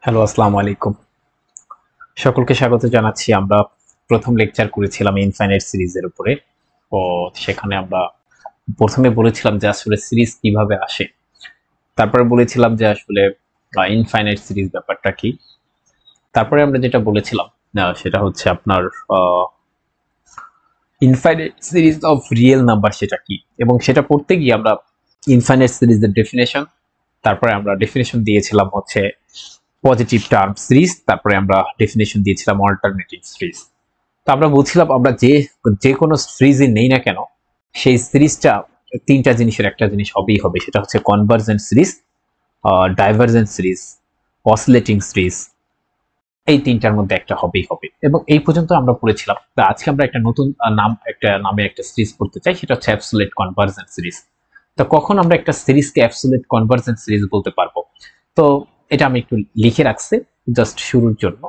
Hello, আসসালামু আলাইকুম। সকলকে স্বাগত জানাচ্ছি। আমরা প্রথম লেকচার করেছিলাম ইনফাইনাইট সিরিজের উপরে। তো সেখানে আমরা প্রথমে বলেছিলাম যে আসলে সিরিজ কিভাবে আসে, তারপরে বলেছিলাম যে আসলে ইনফাইনাইট সিরিজ ব্যাপারটা কি। তারপরে আমরা যেটা বলেছিলাম সেটা হচ্ছে আপনার infinite series of real number সেটা কি, এবং সেটা পড়তে গিয়ে আমরা ইনফাইনাইট সিরিজের ডেফিনেশন, তারপরে আমরা ডেফিনেশন দিয়েছিলাম হচ্ছে পজিটিভ টার্ম সিরিজ, তারপরে আমরা ডেফিনেশন দিয়েছিলাম অল্টারনেটিভ সিরিজ। তো আমরা বলছিলাম আমরা যে যে কোনো সিরিজই নেই না কেন, সেই সিরিজটা তিনটা জিনিসের একটা জিনিস হবেই হবে, সেটা হচ্ছে convergent series, divergent series, oscillating series. এই তিনটার মধ্যে একটা হবেই হবে, এবং এই পর্যন্ত আমরা পড়েছিলাম। তো আজকে আমরা একটা নতুন নামে একটা সিরিজ পড়তে চাই, সেটা হচ্ছে অ্যাবসোলিউট কনভার্জেন্ট সিরিজ। তো কখন আমরা একটা সিরিজকে অ্যাবসোলিউট কনভার্জেন্ট সিরিজ বলতে পারবো? তো এটা আমি একটু লিখে রাখছি জাস্ট শুরুর জন্য।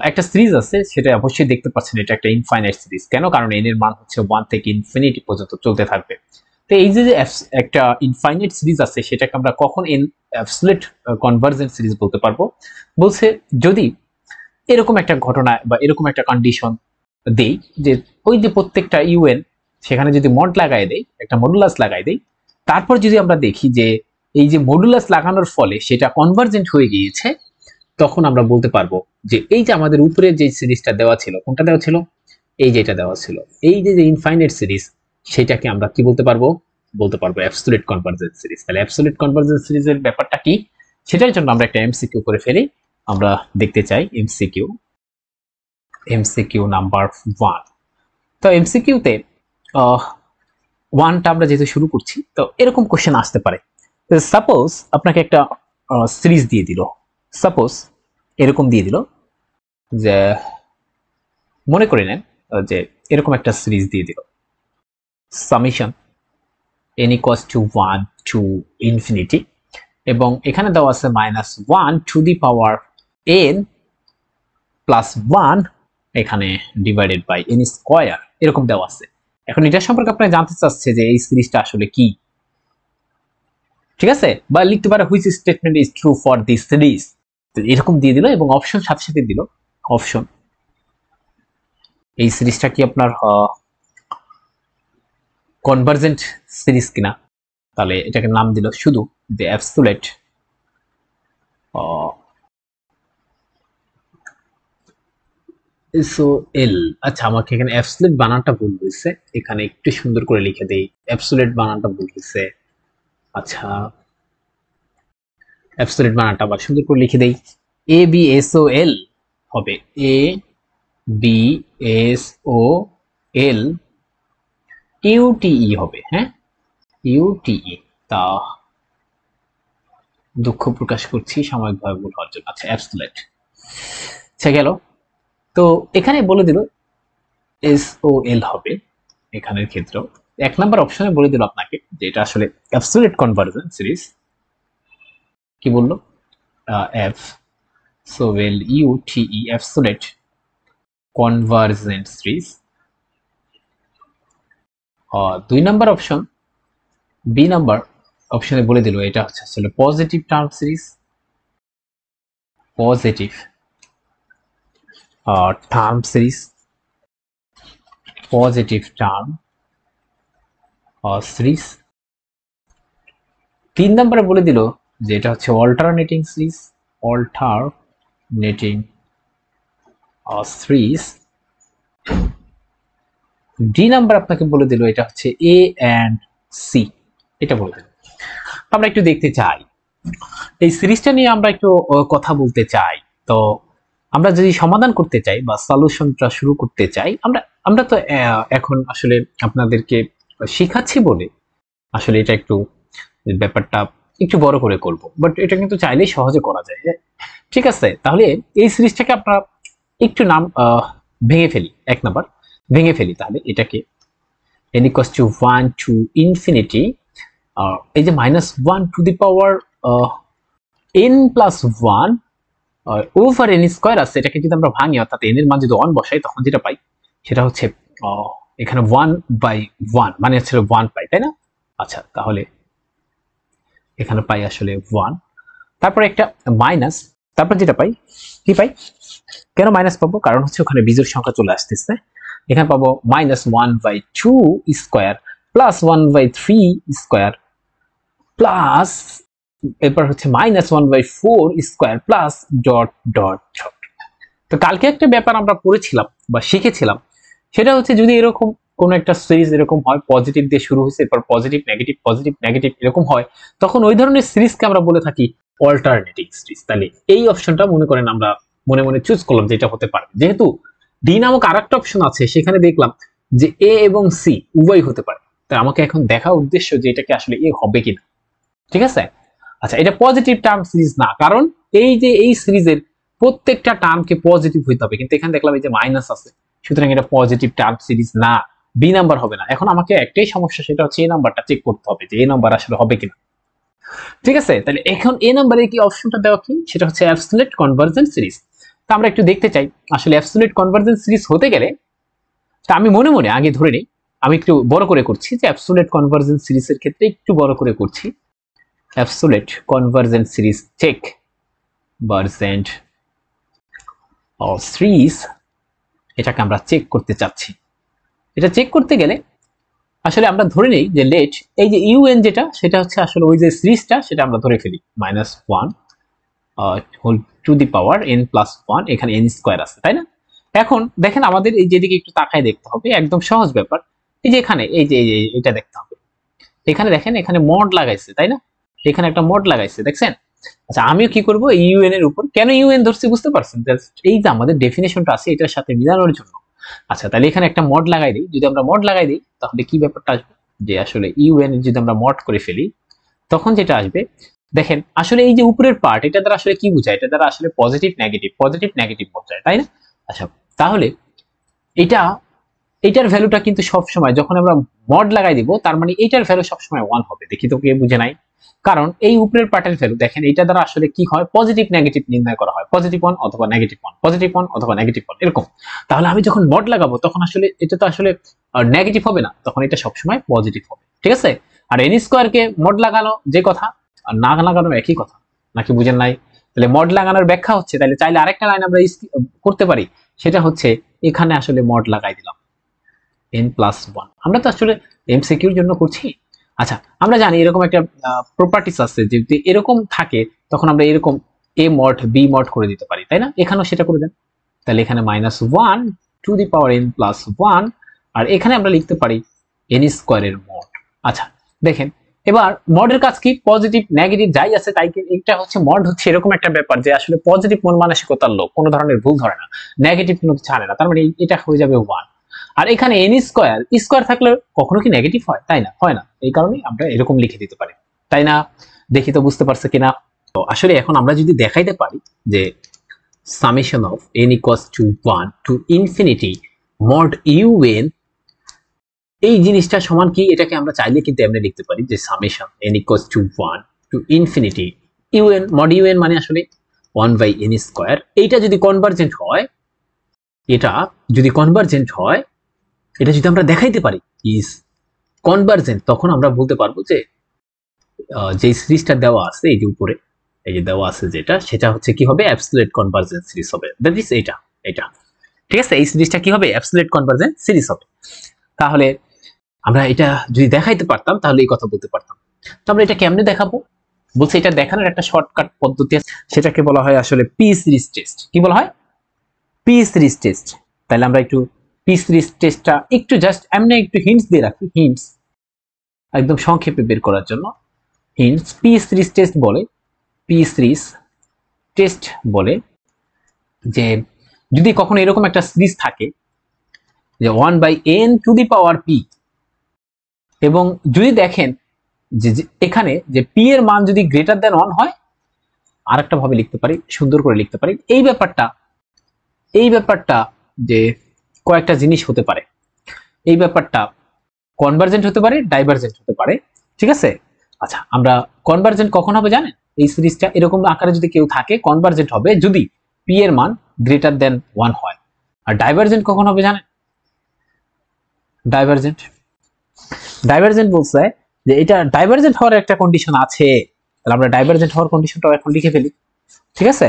একটা সিরিজ আছে, সেটা অবশ্যই দেখতে পাচ্ছেন, এটা একটা ইনফাইনাইট সিরিজ। কেন? কারণ এন এর মান হচ্ছে 1 থেকে ইনফিনিটি পর্যন্ত চলতে থাকবে। তো এই যে একটা ইনফাইনাইট সিরিজ আছে, সেটাকে আমরা কখন অ্যাবসোলিউট কনভার্জেন্ট সিরিজ বলতে পারবো? বলছে যদি এরকম একটা ঘটনা বা এরকম একটা কন্ডিশন দেই, যে ওই যে প্রত্যেকটা ইউএন সেখানে যদি মড লাগাই দেই, একটা মডুলাস লাগাই দেই, তারপর যদি আমরা দেখি যে এই যে মডুলাস লাগানোর ফলে সেটা কনভার্জেন্ট হয়ে গিয়েছে, তখন আমরা বলতে পারবো যে এই যে আমাদের উপরে যে সিরিজটা দেওয়া ছিল, কোনটা দেওয়া ছিল? এই যে এটা দেওয়া ছিল, এই যে ইনফাইনাইট সিরিজ, সেটাকে আমরা কি বলতে পারবো? বলতে পারবো অ্যাবসোলিউট কনভার্জেন্ট সিরিজ। তাহলে অ্যাবসোলিউট কনভার্জেন্ট সিরিজের ব্যাপারটা কি, সেটার জন্য আমরা একটা এমসিকিউ করে ফেলি। আমরা দেখতে চাই এমসিকিউ। MCQ number 1। তো এমসিকিউতে ওয়ানটা আমরা যেহেতু শুরু করছি, তো এরকম কোশ্চেন আসতে পারে। সাপোজ আপনাকে একটা সিরিজ দিয়ে দিল, সাপোজ এরকম দিয়ে দিল যে, মনে করে নেন যে এরকম একটা সিরিজ দিয়ে দিল, summation n equals to 1 to infinity, এবং এখানে দেওয়া আছে -1 two the power n plus 1 এখানে ডিভাইডেড বাই n স্কয়ার, এরকম দেওয়া আছে। এখন এটা সম্পর্কে আপনি জানতে চাচ্ছে যে এই সিরিজটা আসলে কি, ঠিক আছে? বা লিখতে পারে which statement is true for this series. এরকম দিয়ে দিল এবং অপশন সাথে সাথে দিল অপশন, এই সিরিজটা কি আপনার কনভার্জেন্ট সিরিজ কিনা। তাহলে এটাকে নাম দিল শুধু যে অ্যাবসোলিউট এল। আচ্ছা, আমাকে এখানে অ্যাবসোলিউট বানানটা ভুল হয়েছে, এখানে একটু সুন্দর করে লিখে দেই, অ্যাবসোলিউট বানানটা ভুল হয়েছে। আচ্ছা, অ্যাবসোলিউট বানানটা আবার সুন্দর করে লিখে দেই, এ বি এস ও এল হবে এ বি এস ও এল ইউটিই হবে, হ্যাঁ ইউটিই। তা দুঃখ প্রকাশ করছি সাময়িকভাবে ভুল হওয়ার জন্য। আচ্ছা, অ্যাবসোলিউট আচ্ছা গেল। তো এখানে বলে দিল এস ও এল হবে এখানের ক্ষেত্রেও। এক নাম্বার অপশনে বলে দিল আপনাকে যে এটা আসলে অ্যাবসোলিউট কনভার্জেন্ট সিরিজ। কি বললো? এফ সো এল ইউটিই অ্যাবসোলিউট কনভার্জেন্ট সিরিজ। দুই নাম্বার অপশন, বি নাম্বার অপশনে বলে দিল এটা হচ্ছে আসলে positive term series, positive term series, positive term series. তিন নাম্বারে বলে দিল যে এটা হচ্ছে alternating series, alternating series. D number আপনাকে বলে দিল এটা হচ্ছে এ অ্যান্ড সি, এটা বলে দিল। আমরা একটু দেখতে চাই এই সিরিজটা নিয়ে, আমরা একটু কথা বলতে চাই। তো আমরা যদি সমাধান করতে চাই বা সলিউশনটা শুরু করতে চাই, আমরা আমরা তো এখন আসলে আপনাদেরকে শেখাচ্ছি বলে আসলে এটা একটু ব্যাপারটা একটু বড় করে করব, বাট এটা কিন্তু চাইলেই সহজে করা যায়। ঠিক আছে, তাহলে এই সিরিজটাকে আমরা একটু নাম ভেঙে ফেলি। এক নাম্বার ভেঙে ফেলি, তাহলে এটাকে n equals to 1 to infinity, এই যে -1 to the power n plus 1 over n square আছে, এটাকে যদি আমরা ভাঙি অর্থাৎ n এর মান যদি 1 বসাই, তখন যেটা পাই সেটা হচ্ছে এখানে 1/1 মানে হচ্ছে 1 পাই, তাই না? আচ্ছা, তাহলে এখানে পাই আসলে 1, তারপরে একটা মাইনাস তারপর যেটা পাই কি পাই, কেন মাইনাস পাবো, কারণ হচ্ছে ওখানে বিজোড় সংখ্যা চলে আসতেছে। এখানে পাবো -1/2 স্কয়ার প্লাস 1/3 স্কয়ার প্লাস এরপর হচ্ছে -1/4 square plus dot dot dot. তো কালকে একটা ব্যাপার আমরা পড়েছিলাম বা শিখেছিলাম, সেটা হচ্ছে যদি এরকম কোন একটা সিরিজ এরকম হয়, পজিটিভ দিয়ে শুরু হয়েছে, এরপর পজিটিভ নেগেটিভ এরকম হয়, তখন ওই ধরনের সিরিজকে আমরা বলে থাকি অল্টারনেটিং সিরিজ। তাহলে এই অপশনটা মনে করেন আমরা মনে মনে চুজ করলাম যেটা হতে পারে। যেহেতু ডি নামক আরেকটা অপশন আছে, সেখানে দেখলাম যে এ এবং সি উভয় হতে পারে, তাই আমাকে এখন দেখা উদ্দেশ্য যে এটাকে আসলে এ হবে কিনা। ঠিক আছে, আচ্ছা এটা পজিটিভ টার্ম সিরিজ না, কারণ এই যে এই সিরিজের প্রত্যেকটা টার্মকে পজিটিভ হইতে হবে, কিন্তু এখানে দেখলাম এই যে মাইনাস আছে, সুতরাং এটা পজিটিভ টার্ম সিরিজ না, বি নাম্বার হবে না। এখন আমাকে একটাই সমস্যা, সেটা হচ্ছে এই নাম্বারটা চেক করতে হবে যে এই নাম্বার আসলে হবে কিনা। ঠিক আছে, তাহলে এখন এই নাম্বারে কি অপশনটা দেওয়া কি, সেটা হচ্ছে অ্যাবসলিউট কনভার্জেন্স সিরিজ। তো আমরা একটু দেখতে চাই আসলে অ্যাবসলিউট কনভার্জেন্স সিরিজ হতে গেলে, তা আমি মনে মনে আগে ধরে নিই, আমি একটু বড় করে করছি যে অ্যাবসলিউট কনভার্জেন্স সিরিজের ক্ষেত্রে একটু বড় করে করছি। অ্যাবসলিউট কনভার্জেন্স সিরিজ চেক ভার্জেন্ট সিরিজ, এটাকে আমরা চেক করতে চাচ্ছি। এটা চেক করতে গেলে আসলে আমরা ধরে নেই যে লেট এই যে ইউএন যেটা, সেটা হচ্ছে আসলে ওই যে সিরিজটা, সেটা আমরা ধরে ফেলি -1 whole to the power n+1, এখানে n স্কয়ার আছে, তাই না? এখন দেখেন আমাদের এই যেদিকে একটু তাকায় দেখতে হবে, একদম সহজ ব্যাপার। এই যে এখানে এই যে এটা দেখতে হবে, এখানে দেখেন এখানে মড লাগাইছে, তাই না? এখানে একটা মড লাগাইছে, দেখছেন? আচ্ছা আমিও কি করব, ইউএন এর উপর কেন ইউএন ধরছি বুঝতে পারছেন? এই যে আমাদের ডেফিনেশনটা আছে এটার সাথে মিলানোর জন্য। আচ্ছা তাহলে এখানে একটা মড লাগাই দিই, যদি আমরা মড লাগাই দিই তাহলে কি ব্যাপারটা আসবে, যে আসলে ইউএন যদি আমরা মড করে ফেলি, তখন যেটা আসবে দেখেন আসলে এই যে উপরের পার্ট, এটা দ্বারা আসলে কি বোঝায়, এটা দ্বারা আসলে পজিটিভ নেগেটিভ বোঝায়, তাই না? আচ্ছা তাহলে এটার ভ্যালুটা কিন্তু সব সময় যখন আমরা মড লাগাই দিব, তার মানে এটার ভ্যালু সব সময় 1 হবে। দেখি তো কে বুঝে নাই, কারণ এই উপরের পার্টের ভ্যালু দেখেন এটা দ্বারা আসলে কি হয়, পজিটিভ নেগেটিভ নির্ণয় করা হয়, +1 অথবা -1, +1 অথবা -1 এরকম। তাহলে আমি যখন মড লাগাবো তখন আসলে এটা তো আসলে নেগেটিভ হবে না, তখন এটা সবসময় পজিটিভ হবে। ঠিক আছে, আর এন স্কয়ার কে মড লাগানো যে কথা আর না লাগানো একই কথা, নাকি বুঝেন নাই? তাহলে মড লাগানোর ব্যাখ্যা হচ্ছে, তাহলে চাইলে আরেকটা লাইন আমরা করতে পারি, সেটা হচ্ছে এখানে আসলে মড লাগাই দিলাম n+1। আমরা তো আসলে এমসিকিউর জন্য করছি। আচ্ছা আমরা জানি এরকম একটা প্রপার্টিস আছে, যদি এরকম থাকে তখন আমরা এরকম a মড b মড করে দিতে পারি, তাই না? এখানেও সেটা করে দেন। তাহলে এখানে -1 টু দি পাওয়ার n+1, আর এখানে আমরা লিখতে পারি n স্কয়ারের মড। আচ্ছা দেখেন এবার মডের কাজ কি, পজিটিভ নেগেটিভ যাই আছে তাই, এটা হচ্ছে মড হচ্ছে এরকম একটা ব্যাপার যে আসলে পজিটিভ মন মানসিকতার লোক, কোনো ধরনের ভুল ধরে না, নেগেটিভ কোনো কিছু আনে না, তার মানে এটা হয়ে যাবে 1। আর এখানে n স্কয়ার থাকলে কখনো কি নেগেটিভ হয়? তাই না, হয় না, এই কারণে আমরা এরকম লিখে দিতে পারি, তাই না? দেখি তো বুঝতে পারছে কিনা। তো আসলে এখন আমরা যদি দেখাইতে পারি যে summation of n equals to 1 to infinity mod un, এই জিনিসটা সমান কি, এটাকে আমরা চাইলে কিন্তু এমনি লিখতে পারি যে summation n equals to 1 to infinity un mod un মানে আসলে 1/n স্কয়ার। এইটা যদি কনভার্জেন্ট হয়, এটা যদি কনভার্জেন্ট হয়, এটা যদি আমরা দেখাইতে পারি ইজ কনভার্জেন্ট, তখন আমরা বলতে পারবো যে যে সিরিজটা দেওয়া আছে এই যে উপরে, এই যে দেওয়া আছে যেটা, সেটা হচ্ছে কি হবে, অ্যাবসলিউট কনভার্জেন্ট সিরিজ হবে। দ্যাট ইজ এটা। ঠিক আছে, এই সিরিজটা কি হবে, অ্যাবসলিউট কনভার্জেন্ট সিরিজ হবে। তাহলে আমরা এটা যদি দেখাইতে পারতাম তাহলে এই কথা বলতে পারতাম। তো আমরা এটা কেমনে দেখাবো, বলছে এটা দেখানোর একটা শর্টকাট পদ্ধতি আছে, সেটাকে বলা হয় আসলে পি সিরিজ টেস্ট। কি বলা হয়, পি সিরিজ টেস্ট। তাহলে আমরা একটু পি সিরিজ টেস্টটা একটু জাস্ট এমনি একটু হিন্টস দিয়ে রাখি, হিন্টস একদম সংক্ষেপে বের করার জন্য। হিন্টস, পি সিরিজ টেস্ট বলে, পি সিরিজ টেস্ট বলে যে যদি কখনো এরকম একটা সিরিজ থাকে যে 1/n two the power p, এবং যদি দেখেন যে এখানে যে p এর মান যদি গ্রেটার দ্যান 1 হয়, আরেকটা ভাবে লিখতে পারি, সুন্দর করে লিখতে পারি, এই ব্যাপারটা যে কয়েকটা জিনিস হতে পারে, এই ব্যাপারটা কনভার্জেন্ট হতে পারে, ডাইভার্জেন্ট হতে পারে। ঠিক আছে, আচ্ছা আমরা কনভার্জেন্ট কখন হবে জানেন, এই সিরিজটা এরকম আকারে যদি কেউ থাকে কনভার্জেন্ট হবে যদি p এর মান গ্রেটার দ্যান 1 হয়। আর ডাইভার্জেন্ট কখন হবে জানেন, ডাইভার্জেন্ট বলছে যে এটা ডাইভার্জেন্ট হওয়ার একটা কন্ডিশন আছে, তাহলে আমরা ডাইভার্জেন্ট হওয়ার কন্ডিশনটা এখন লিখে ফেলি। ঠিক আছে,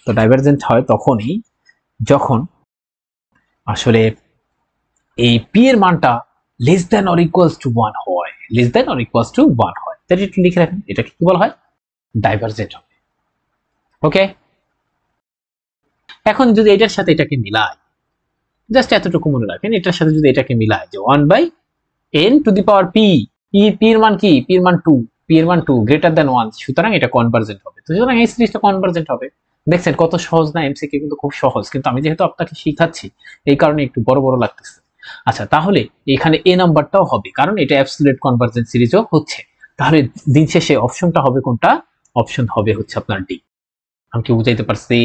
তো ডাইভারজেন্ট হয় তখনই যখন আসলে এই পি এর মানটা less than or equals to 1 হয়, less than or equals to 1 হয়, তাহলে একটু লিখে রাখেন এটাকে কি বলা হয়, ডাইভারজেন্ট হবে। ওকে, এখন যদি এটার সাথে এটাকে মিলাই, জাস্ট এতটুকু মনে রাখেন, এটার সাথে যদি এটাকে মিলাই যে 1/n two the power P, P এর মান কি, পি এর মান 2, পি এর মান 2 গ্রেটার দ্যান 1, সুতরাং এটা কনভার্জেন্ট হবে। তো সুতরাং এই সিরিজটা কনভার্জেন্ট হবে। দেখছেন কত সহজ না, এমসিকিউ কিন্তু খুব সহজ, কিন্তু আমি যেহেতু আপনাকে শিখাচ্ছি এই কারণে একটু বড় বড় লাগতেছে। আচ্ছা, তাহলে এখানে এ নাম্বারটাও হবে কারণ এটা অ্যাবসলিউট কনভার্জেন্ট সিরিজও হচ্ছে। তাহলে দিন শেষে অপশনটা হবে কোনটা, অপশন হবে হচ্ছে আপনার ডি। আমি কি বুঝাইতে পারছি?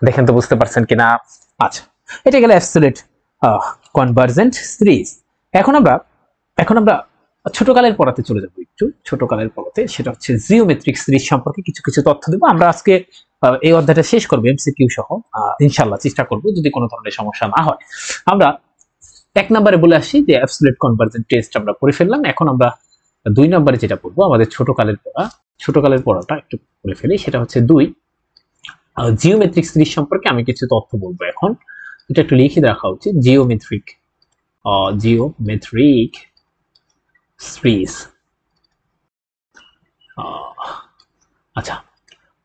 দেখেন তো বুঝতে পারছেন কিনা। আচ্ছা, এটা গেল অ্যাবসলিউট কনভার্জেন্ট সিরিজ। এখন আমরা ছোটকালের পড়াতে চলে যাবো, একটু ছোটকালের পড়াতে, সেটা হচ্ছে জিওমেট্রিক সিরিজ সম্পর্কে কিছু কিছু তথ্য দেবো। আমরা আজকে এই অধ্যায়টা শেষ করবো এমসিকিউ সহ, ইনশাআল্লাহ চেষ্টা করব যদি কোনো ধরনের সমস্যা না হয়। আমরা এক নম্বরে বলে আসি যে অ্যাবসলিউট কনভার্জেন্ট টেস্ট আমরা পড়ে ফেললাম। এখন আমরা 2 নম্বরে যেটা পড়বো, আমাদের ছোটকালের পড়াটা একটু পড়ে ফেলি। সেটা হচ্ছে 2 জিওমেট্রিক সিরিজ সম্পর্কে আমি কিছু তথ্য বলবো। এখন এটা একটু লিখে রাখা উচিত, জিওমেট্রিক সিরিজ। আচ্ছা,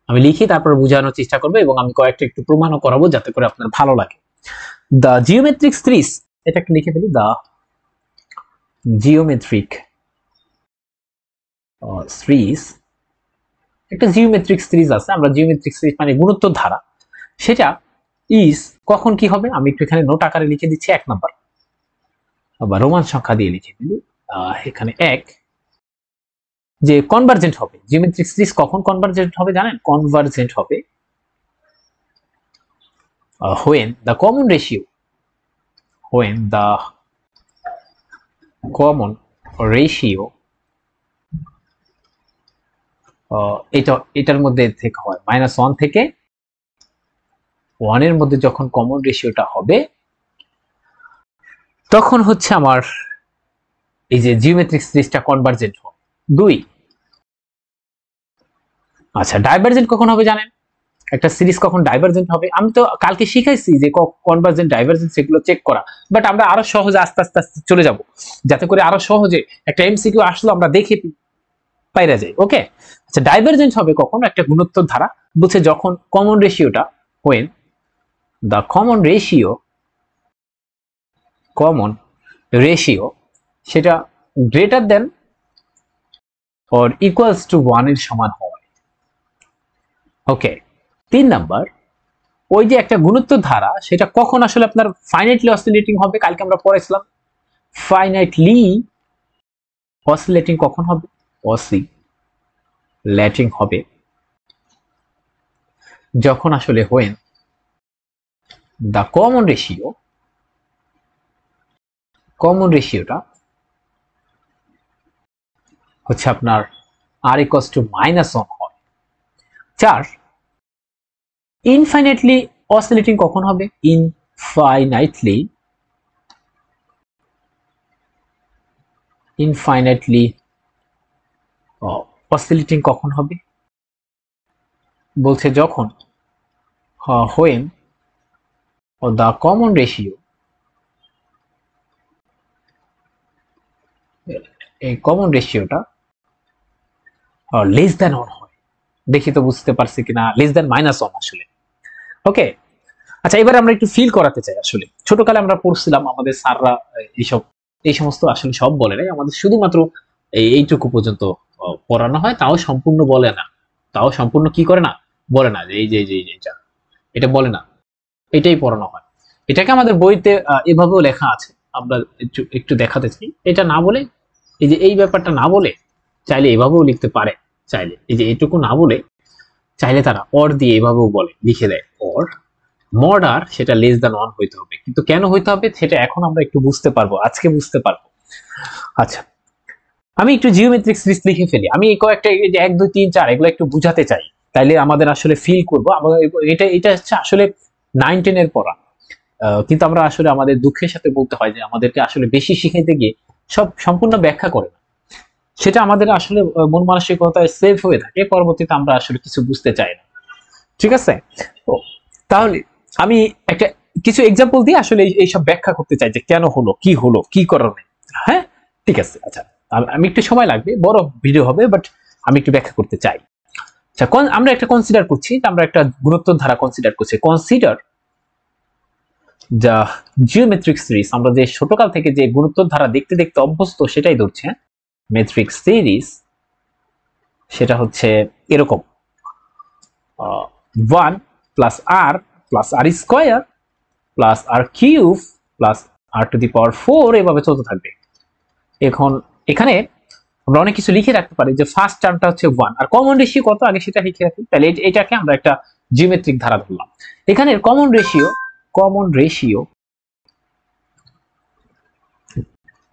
আমি লিখি তারপর বোঝানোর চেষ্টা করবো এবং আমি কয়েকটা একটু প্রমাণও করাবো যাতে করে আপনার ভালো লাগে। দ্য জিওমেট্রিক সিরিজ, এটা একটু লিখে ফেলি, দ্য জিওমেট্রিক সিরিজ, একটা জিওমেট্রিক সিরিজ আছে। আমরা জিওমেট্রিক সিরিজ মানে গুণোত্তর ধারা, সেটা ইজ কখন কি হবে আমি একটু এখানে নোট আকারে লিখে দিচ্ছি। 1 নাম্বার বা রোমান সংখ্যা দিয়ে লিখে দিলি, এখানে 1, যে কনভার্জেন্ট হবে। জিওমেট্রিক সিরিজ কখন কনভার্জেন্ট হবে জানেন? কনভার্জেন্ট হবে when the common ratio এটার মধ্যে থেকে হয় -1 থেকে 1 এর মধ্যে যখন কমন রেশিওটা হবে তখন হচ্ছে আমার এই যে জিওমেট্রিক সিরিজটা কনভার্জেন্ট হবে। 2, আচ্ছা ডাইভারজেন্ট কখন হবে জানেন? একটা সিরিজ কখন ডাইভারজেন্ট হবে, আমি তো কালকে শিখাইছি যে কনভার্জেন্ট ডাইভারজেন্ট সেগুলো চেক করা, বাট আমরা আরো সহজে আস্তে আস্তে চলে যাব যাতে করে আরো সহজে একটা এমসিকিউ আসলো আমরা দেখে পাইরা যাই। ওকে, আচ্ছা ডাইভারজেন্ট হবে কখন? একটা গুণোত্তর ধারা বলছে যখন কমন রেশিওটা when the common ratio সেটা greater than or equals to 1 এর সমান হয়। ওকে, 3 নাম্বার, ওই যে একটা গুণোত্তর ধারা সেটা কখন আসলে আপনার ফাইনাইটলি অসিলেটিং হবে? কালকে আমরা পড়েছিলাম ফাইনাইটলি অসিলেটিং কখন হবে? অসিলেটিং হবে যখন আসলে when the common রেশিওটা হচ্ছে আপনার r equals to -1 হয়। 4, ইনফাইনাইটলি অসিলেটিং কখন হবে? ইনফাইনাইটলি অসিলেটিং কখন হবে? বলছে যখন when the common ratio, এই কমন রেশিওটা লেস দ্যান 1 হয়। দেখি তো বুঝতে পারছি কিনা, লেস দ্যান -1 আসলে। ওকে, আচ্ছা এবার আমরা একটু ফিল করাতে চাই। আসলে ছোটকালে আমরা পড়ছিলাম, আমাদের স্যাররা এই সমস্ত আসলে সব বলে নাই, আমাদের শুধুমাত্র এইটুকু পর্যন্ত পড়ানো হয়, তাও সম্পূর্ণ বলে না, তাও সম্পূর্ণ কি করে না, বলে না যে এই যে এটা বলে না, এটাই পড়ানো হয়। এটাকে আমাদের বইতে এভাবেও লেখা আছে, আমরা একটু দেখাতে চাই। এটা না বলে, এই যে এই ব্যাপারটা না বলে চাইলে এভাবেও লিখতে পারে, চাইলে এই যে এটুকু না বলে চাইলে তারা অর দিয়ে এভাবেও বলে, লিখে দেয় অর মড আর, সেটা লেস দ্যান 1 হইতে হবে। কিন্তু কেন হইতে হবে সেটা এখন আমরা একটু বুঝতে পারবো, আজকে বুঝতে পারবো। আচ্ছা, আমি একটু জিওমেট্রিক সিরিজ লিখে ফেলি। আমি এই কয়েকটা এই যে 1 2 3 4 এগুলো একটু বুঝাতে চাই, তাইলে আমাদের আসলে ফিল করবো। এটা হচ্ছে আসলে 9 10 এর পড়া, কিন্তু আমরা আসলে আমাদের দুঃখের সাথে বলতে হয় যে আমাদেরকে আসলে বেশি শিখাইতে গিয়ে সব সম্পূর্ণ ব্যাখ্যা করে না, সেটা আমাদের আসলে মন মানসিকতায় সেভ হয়ে থাকে, পরবর্তীতে আমরা আসলে কিছু বুঝতে চাই না। ঠিক আছে? তো তাহলে আমি একটা কিছু এক্সাম্পল দিয়ে আসলে এইসব ব্যাখ্যা করতে চাই যে কেন হলো, কি কারণে। হ্যাঁ, ঠিক আছে। আচ্ছা, আমি একটু সময় লাগবে, বড় ভিডিও হবে, বাট আমি একটু ব্যাখ্যা করতে চাই। আচ্ছা, আমরা একটা কনসিডার করছি, আমরা একটা গুণোত্তর ধারা কনসিডার করছি। কনসিডার যা জিওমেট্রিক সিরিজ, আমরা যে ছোটকাল থেকে যে গুণোত্তর ধারা দেখতে দেখতে অভ্যস্ত সেটাই ধরছে। মেট্রিক সিরিজ সেটা হচ্ছে এরকম, 1 plus r plus r square plus r cube plus r to the power 4 এভাবে চলতে থাকবে। এখন এখানে আমরা অনেক কিছু লিখে রাখতে পারি যে ফার্স্ট টার্মটা হচ্ছে 1, আর কমন রেশিও কত আগে সেটা লিখে রাখি। তাহলে এটাকে আমরা একটা জিওমেট্রিক ধারা ধরলাম। এখানে কমন রেশিও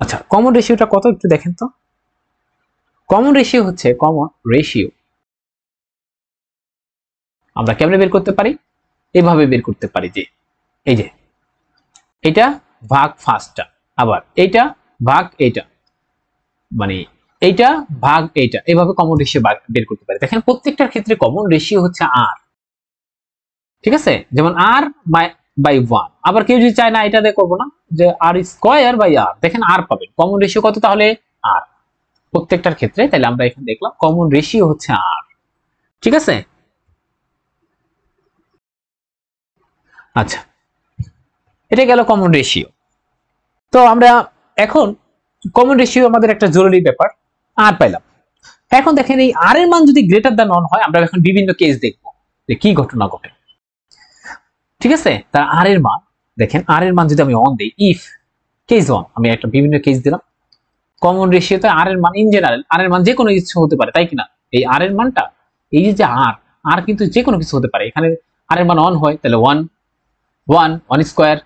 আচ্ছা, কমন রেশিওটা কত একটু দেখেন তো। কমন রেশিও আমরা কেমনে বের করতে পারি? এভাবে বের করতে পারি যে এই যে এটা ভাগ ফার্স্টটা, আবার এইটা ভাগ এইটা, মানে এইটা ভাগ এইটা, এভাবে কমন রেশিও বের করতে পারি। দেখেন প্রত্যেকটার ক্ষেত্রে কমন রেশিও হচ্ছে আর। ঠিক আছে, যেমন আর বাই 1। আবার কেউ যদি চায় না এটা দিয়ে করবো না, যে আর স্কোয়ার বাই আর, দেখেন আর পাবেন। কমন রেশিও কত তাহলে? আর প্রত্যেকটার ক্ষেত্রে। তাহলে আমরা এখানে দেখলাম কমন রেশিও হচ্ছে আর। ঠিক আছে, আচ্ছা, এটা গেল কমন রেশিও। তো আমরা এখন কমন রেশিও আমাদের একটা জরুরি ব্যাপার, আর পাইলাম। এখন দেখেন এই আর এর মান যদি গ্রেটার দ্যান 1 হয়, আমরা এখন বিভিন্ন কেস দেখব যে কি ঘটনা ঘটে। ঠিক আছে, তার আর এর মান দেখেন, আর এর মান যদি আমি 1 দেই, ইফ কেস 1, আমি একটা বিভিন্ন কেস দিলাম। কমন রেশিওতে আর এর মান ইন জেনারেল, আর এর মান যে কোনো কিছু হতে পারে, তাই কিনা? এই আর এর মানটা, এই যে আর আর কিন্তু যে কোনো কিছু হতে পারে। এখানে আর এর মান 1 হয়, তাহলে 1 1 1 স্কয়ার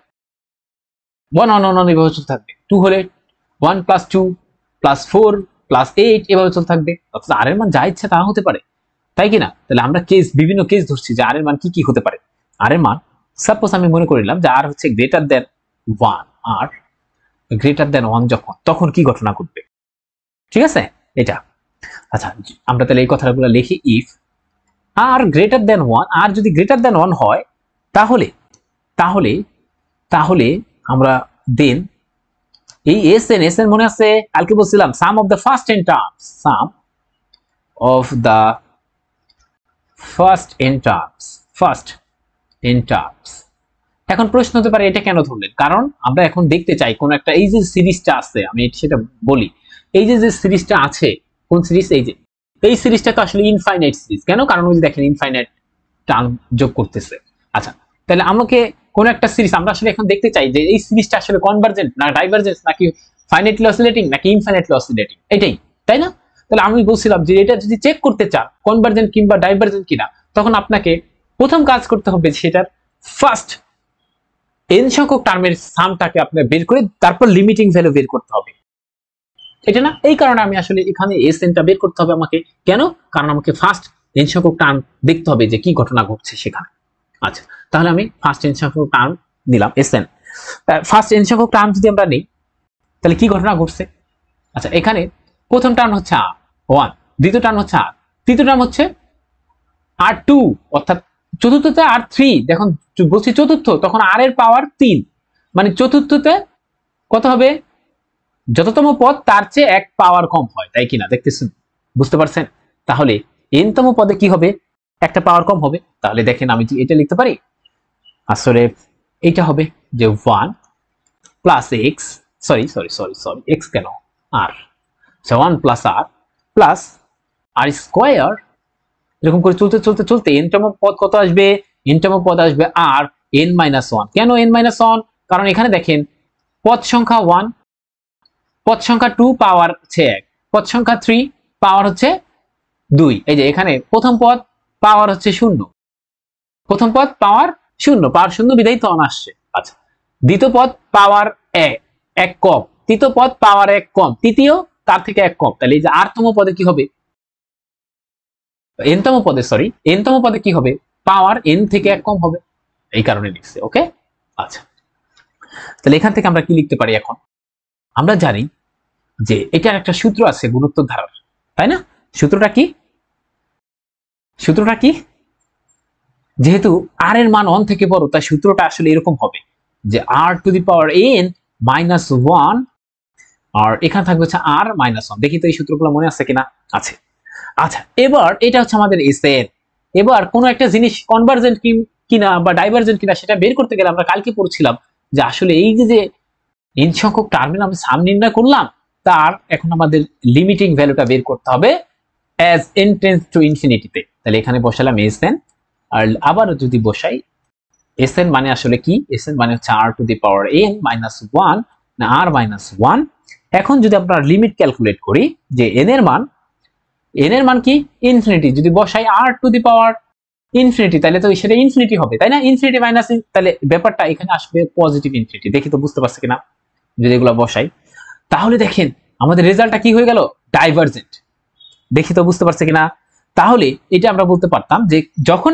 1 1 1 এভাবে চলতে থাকবে। 2 হলে 1 প্লাস 2 প্লাস 4 প্লাস 8 এভাবে চলতে থাকবে। অর্থাৎ আর এর মান যা ইচ্ছা তা হতে পারে, তাই কিনা? তাহলে আমরা বিভিন্ন কেস ধরছি যে আর এর মান কি হতে পারে। আর এর মান সাপোজ আমি মনে করিলাম যে আর হচ্ছে গ্রেটার দেন 1, আর গ্রেটার দেন 1 যখন, তখন কি ঘটনা ঘটবে। ঠিক আছে, এটা। আচ্ছা, আমরা তাহলে এই কথাগুলো লিখি। ইফ আর গ্রেটার দেন 1, আর যদি গ্রেটার দেন 1 হয়, তাহলে তাহলে তাহলে আমরা দেন এই এস এন মনে আছে কালকে বলছিলাম sum of the first n terms, sum of the first n terms. এখন প্রশ্ন হতে পারে এটা কেন ধরলেন? কারণ আমরা এখন দেখতে চাই কোন একটা, এই যে সিরিজটা আছে, আমি সেটা বলি, এই যে সিরিজটা আছে, কোন সিরিজ? এই সিরিজটা তো আসলে ইনফাইনাইট সিরিজ। কেন? কারণ ওই যে দেখেন ইনফাইনাইট টার্ম যোগ করতেছে। আচ্ছা, তাহলে আমাকে কোন একটা সিরিজ আমরা আসলে এখন দেখতে চাই যে এই সিরিজটা আসলে কনভার্জেন্ট না ডাইভারজেন্ট, নাকি ফাইনাইটলি অসিলেটিং নাকি ইনফাইনাইটলি অসিলেটিং, এটাই, তাই না? তাহলে আমি বলছিলাম যে এটা যদি চেক করতে চান কনভার্জেন্ট কিংবা ডাইভারজেন্ট কিনা, তখন আপনাকে প্রথম কাজ করতে হবে সেটার ফার্স্ট এন সংখ্যক টার্মের সামটাকে আপনার বের করে তারপর লিমিটিং ভ্যালু বের করতে হবে, এটা না? এই কারণে আমি আসলে এখানে এস এনটা বের করতে হবে আমাকে। কেন? কারণ আমাকে ফার্স্ট এন সংখ্যক টার্ম দেখতে হবে যে কি ঘটনা ঘটছে সেখানে। আচ্ছা, তাহলে আমি ফার্স্ট এন সংখ্যক টার্ম নিলাম এস এন। ফার্স্ট এন সংখ্যক টার্ম যদি আমরা নেই, তাহলে কি ঘটনা ঘটছে? আচ্ছা, এখানে প্রথম টার্ম হচ্ছে আর 1, দ্বিতীয় টার্ম হচ্ছে আর, তৃতীয় টার্ম হচ্ছে আর 2, অর্থাৎ চতুর্থতে আর 3। দেখুন বলছি চতুর্থ, তখন আর এর পাওয়ার 3, মানে চতুর্থতে কত হবে? যততম পদ তার চেয়ে এক পাওয়ার কম হয়, তাই কিনা? দেখতেছেন, বুঝতে পারছেন? তাহলে এনতম পদে কি হবে? একটা পাওয়ার কম হবে। তাহলে দেখেন আমি এটা লিখতে পারি, আসলে এটা হবে যে 1 প্লাস এক্স, সরি এক্স কেন, আর 1 plus r plus r square. এরকম করে চলতে চলতে চলতে এনতম পদ কত আসবে? এনতম পদ আসবে আর এন মাইনাস 1। কেন এন মাইনাস 1? কারণ এখানে দেখেন পদ সংখ্যা 1, পদ সংখ্যা 2 পাওয়ার হচ্ছে 1, পদ সংখ্যা 3 পাওয়ার হচ্ছে 2। এই যে এখানে প্রথম পদ পাওয়ার হচ্ছে 0, প্রথম পদ পাওয়ার 0, পাওয়ার 0 বিধায় তো আসছে। আচ্ছা, দ্বিতীয় পদ পাওয়ার 1 কম, তৃতীয় পদ পাওয়ার 1 কম, তৃতীয় তার থেকে 1 কম। তাহলে এই যে আরতম পদে কি হবে? এনতম পদে কি হবে? পাওয়ার এন থেকে 1 কম হবে, এই কারণে লিখছে। ওকে, আচ্ছা, তাহলে এখান থেকে আমরা কি লিখতে পারি? এখন আমরা জানি যে এটার একটা সূত্র আছে গুণোত্তর ধারার, তাই না? সূত্রটা কি? যেহেতু আর এর মান 1 থেকে বড়, তাই সূত্রটা আসলে এরকম হবে যে r two the power n minus 1, আর এখানে থাকবে হচ্ছে r মাইনাস 1। দেখি তো এই সূত্রগুলো মনে আছে কিনা। আছে। আচ্ছা, এবার এটা হচ্ছে আমাদের Sn। এবার কোন একটা জিনিস কনভার্জেন্ট কিনা বা ডাইভার্জেন্ট কিনা সেটা বের করতে গেলে আমরা কালকে পড়ছিলাম যে আসলে এই যে n সংখ্যক টার্মিনাল আমরা সাম নির্ণয় করলাম, তার এখন আমাদের লিমিটিং ভ্যালুটা বের করতে হবে as n tends to infinity তে। তাহলে এখানে বসালাম Sn, আর আবার যদি বসাই Sn মানে আসলে কি, Sn মানে হচ্ছে r two the power n minus 1 না r মাইনাস 1। এখন যদি আমরা লিমিট ক্যালকুলেট করি যে n এর মান কি ইনফিনিটি, যদি বসাই r two the power infinity তাহলে তো সেটা ইনফিনিটি হবে, তাই না? ইনফিনিটি মাইনাস, তাহলে ব্যাপারটা এখানে আসবে পজিটিভ ইনফিনিটি। দেখি তো বুঝতে পারছি কিনা যদি এগুলো বসাই। তাহলে দেখেন আমাদের রেজাল্টটা কি হয়ে গেল, ডাইভারজেন্ট। দেখি তো বুঝতে পারছি কিনা। তাহলে এটা আমরা বলতে পারতাম যে যখন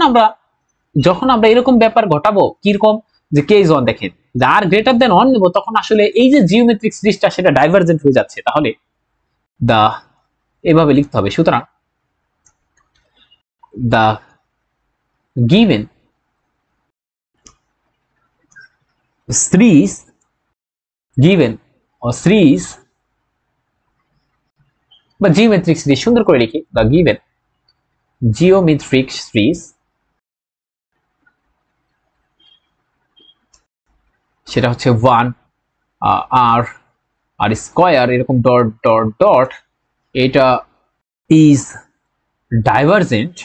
আমরা এরকম ব্যাপার ঘটাবো, কিরকম যে কেস 1 দেখেন যে আর গ্রেটার দেন 1 নেব, তখন আসলে এই যে জিওমেট্রিক সিরিজটা সেটা ডাইভারজেন্ট হয়ে যাচ্ছে। তাহলে এভাবে লিখতে হবে। সুতরাং the given series বা জিওমেট্রিক সিরিজ, সুন্দর করে লিখি the given geometric series, সেটা হচ্ছে 1 r স্কয়ার এরকম ডট ডট ডট, এটা ইজ ডাইভারজেন্ট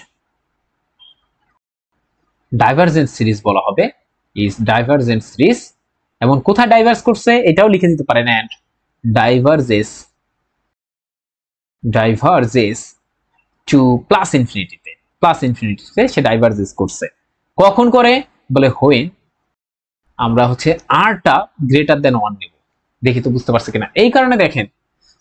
সিরিজ বলা হবে, ইজ ডাইভারজেন্ট সিরিজ। এবং কোথায় ডাইভার্স করছে এটাও লিখে দিতে পারেন, এন্ড ডাইভার্জেস টু প্লাস ইনফিনিটিতে সে ডাইভার্জেস করছে। কখন করে বলে, হোয়েন আমরা হচ্ছে আরটা গ্রেটার দেন 1 নেব। দেখি তো বুঝতে পারছে কিনা। এই কারণে দেখেন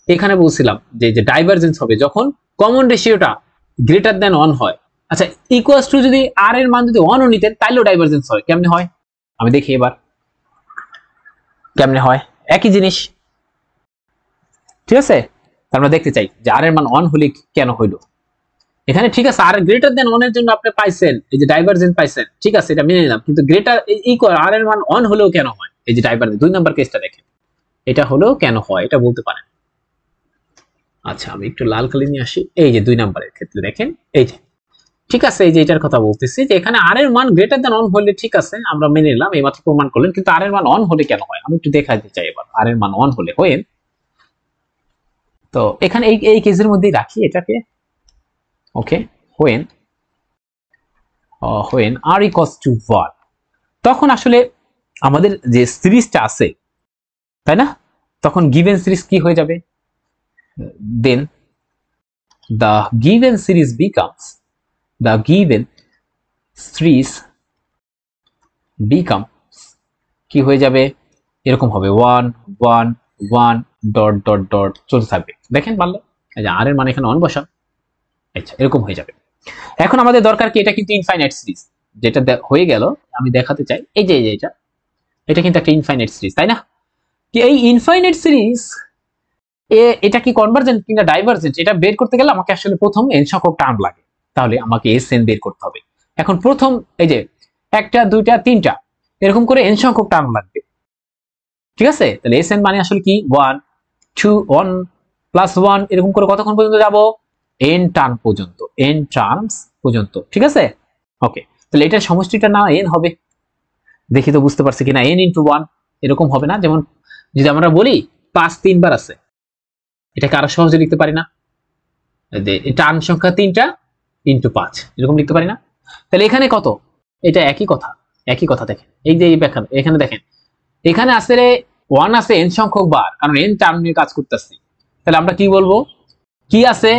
এখানে বলছিলাম যে ডাইভারজেন্স হবে যখন কমন রেশিওটা গ্রেটার দেন 1 হয়। আচ্ছা, ইকুয়ালস টু যদি আর এর মান যদি 1 ও নিতেন তাইলেও ডাইভারজেন্স হয়। কেমনে হয় আমি দেখি এবার কেমনে হয়, একই জিনিস। ঠিক আছে, আমরা দেখতে চাই যে আর এর মান 1 হলে কেন হইলো। এখানে ঠিক আছে আর গ্রেটার দেন 1 এর জন্য আপনি পাইছেন এই যে ডাইভারজেন্স পাইছেন, ঠিক আছে এটা মেনে নিলাম, কিন্তু গ্রেটার ইকুয়াল আর এর মান 1 হলেও কেন হয়, এই যে ডাইভারজেন্স 2 নাম্বার কেসটা দেখেন, এটা হলেও কেন হয় এটা বলতে পারেন। আচ্ছা, আমি একটু লাল কালি নিয়ে আসি। এই যে 2 নাম্বারের ক্ষেত্রে দেখেন, এই যে ঠিক আছে, এই যে এটার কথা বলতেছি যে এখানে আর এর মান গ্রেটার দেন 1 হলে ঠিক আছে আমরা মেনে নিলাম, এইমাত্র প্রমাণ করলেন, কিন্তু আর এর মান 1 হলে কেন হয় আমি একটু দেখাতে চাই এবার। আর এর মান 1 হলে হয়, তো এখানে এই কেসের মধ্যেই রাখি এটাকে। ওকে, when r equals to 1, তখন আসলে আমাদের যে সিরিজটা আছে তাই না, তখন গিভেন সিরিজ কি হয়ে যাবে, then the given series becomes কি হয়ে যাবে, এরকম হবে 1 1 1 ডট ডট ডট চলতে থাকবে। দেখেন পারলে এই যে আর এর মানে এখানে 1 বসান, আচ্ছা এরকম হয়ে যাবে। এখন আমাদের দরকার কি, এটা কিন্তু ইনফাইনাইট সিরিজ, যেটা হয়ে গেল আমি দেখাতে চাই। এই যে এটা কিন্তু একটা ইনফাইনাইট সিরিজ, তাই না? কি এই ইনফাইনাইট সিরিজ এটা কি কনভার্জেন্ট কিনা ডাইভারজেন্ট, এটা বের করতে গেলে আমাকে আসলে প্রথম n সংখ্যক টার্ম লাগে, তাহলে আমাকে Sn বের করতে হবে। এখন প্রথম এই যে 1টা 2টা 3টা এরকম করে n সংখ্যক টার্ম লাগবে, ঠিক আছে? তাহলে Sn মানে আসলে কি 1 2 1 প্লাস 1 এরকম করে কতক্ষণ পর্যন্ত যাব, n টার্মস পর্যন্ত, ঠিক আছে? ওকে, তাহলে এটার সমষ্টিটা না n হবে, দেখি তো বুঝতে পারছি কিনা, n × 1 এরকম হবে না। যেমন যদি আমরা বলি 5 3 বার আছে, এটাকে আরো সহজে লিখতে পারি না, টার্ম সংখ্যা 3টা × 5 এরকম লিখতে পারি না? তাহলে এখানে কত, এটা একই কথা দেখেন, এই যে এই ব্যাখ্যা এখানে দেখেন, এখানে আসলে 1 আছে n সংখ্যক বার, কারণ n টার্ম নিয়ে কাজ করতেছি। তাহলে আমরা কি বলবো, কি আছে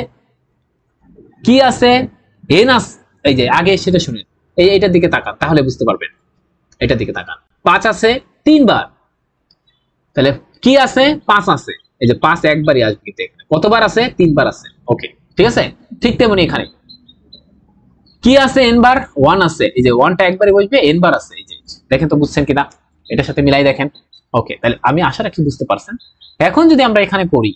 n আছে, এই যে আগে সেটা শুনেন, এইটার দিকে তাকান তাহলে বুঝতে পারবেন, এটার দিকে তাকান। 5 আছে 3 বার, তাহলে কি আছে 5 আছে, এই যে 5 একবারই আসবে, কিন্তু এখানে কতবার আছে 3 বার আছে। ওকে, ঠিক আছে, ঠিক তেমনি এখানে কি আছে n বার 1 আছে, এই যে 1টা একবারই বসবে, n বার আছে, এই যে দেখেন তো বুঝছেন কিনা, এটার সাথে মিলাই দেখেন। ওকে, তাহলে আমি আশা রাখি বুঝতে পারছেন। এখন যদি আমরা এখানে করি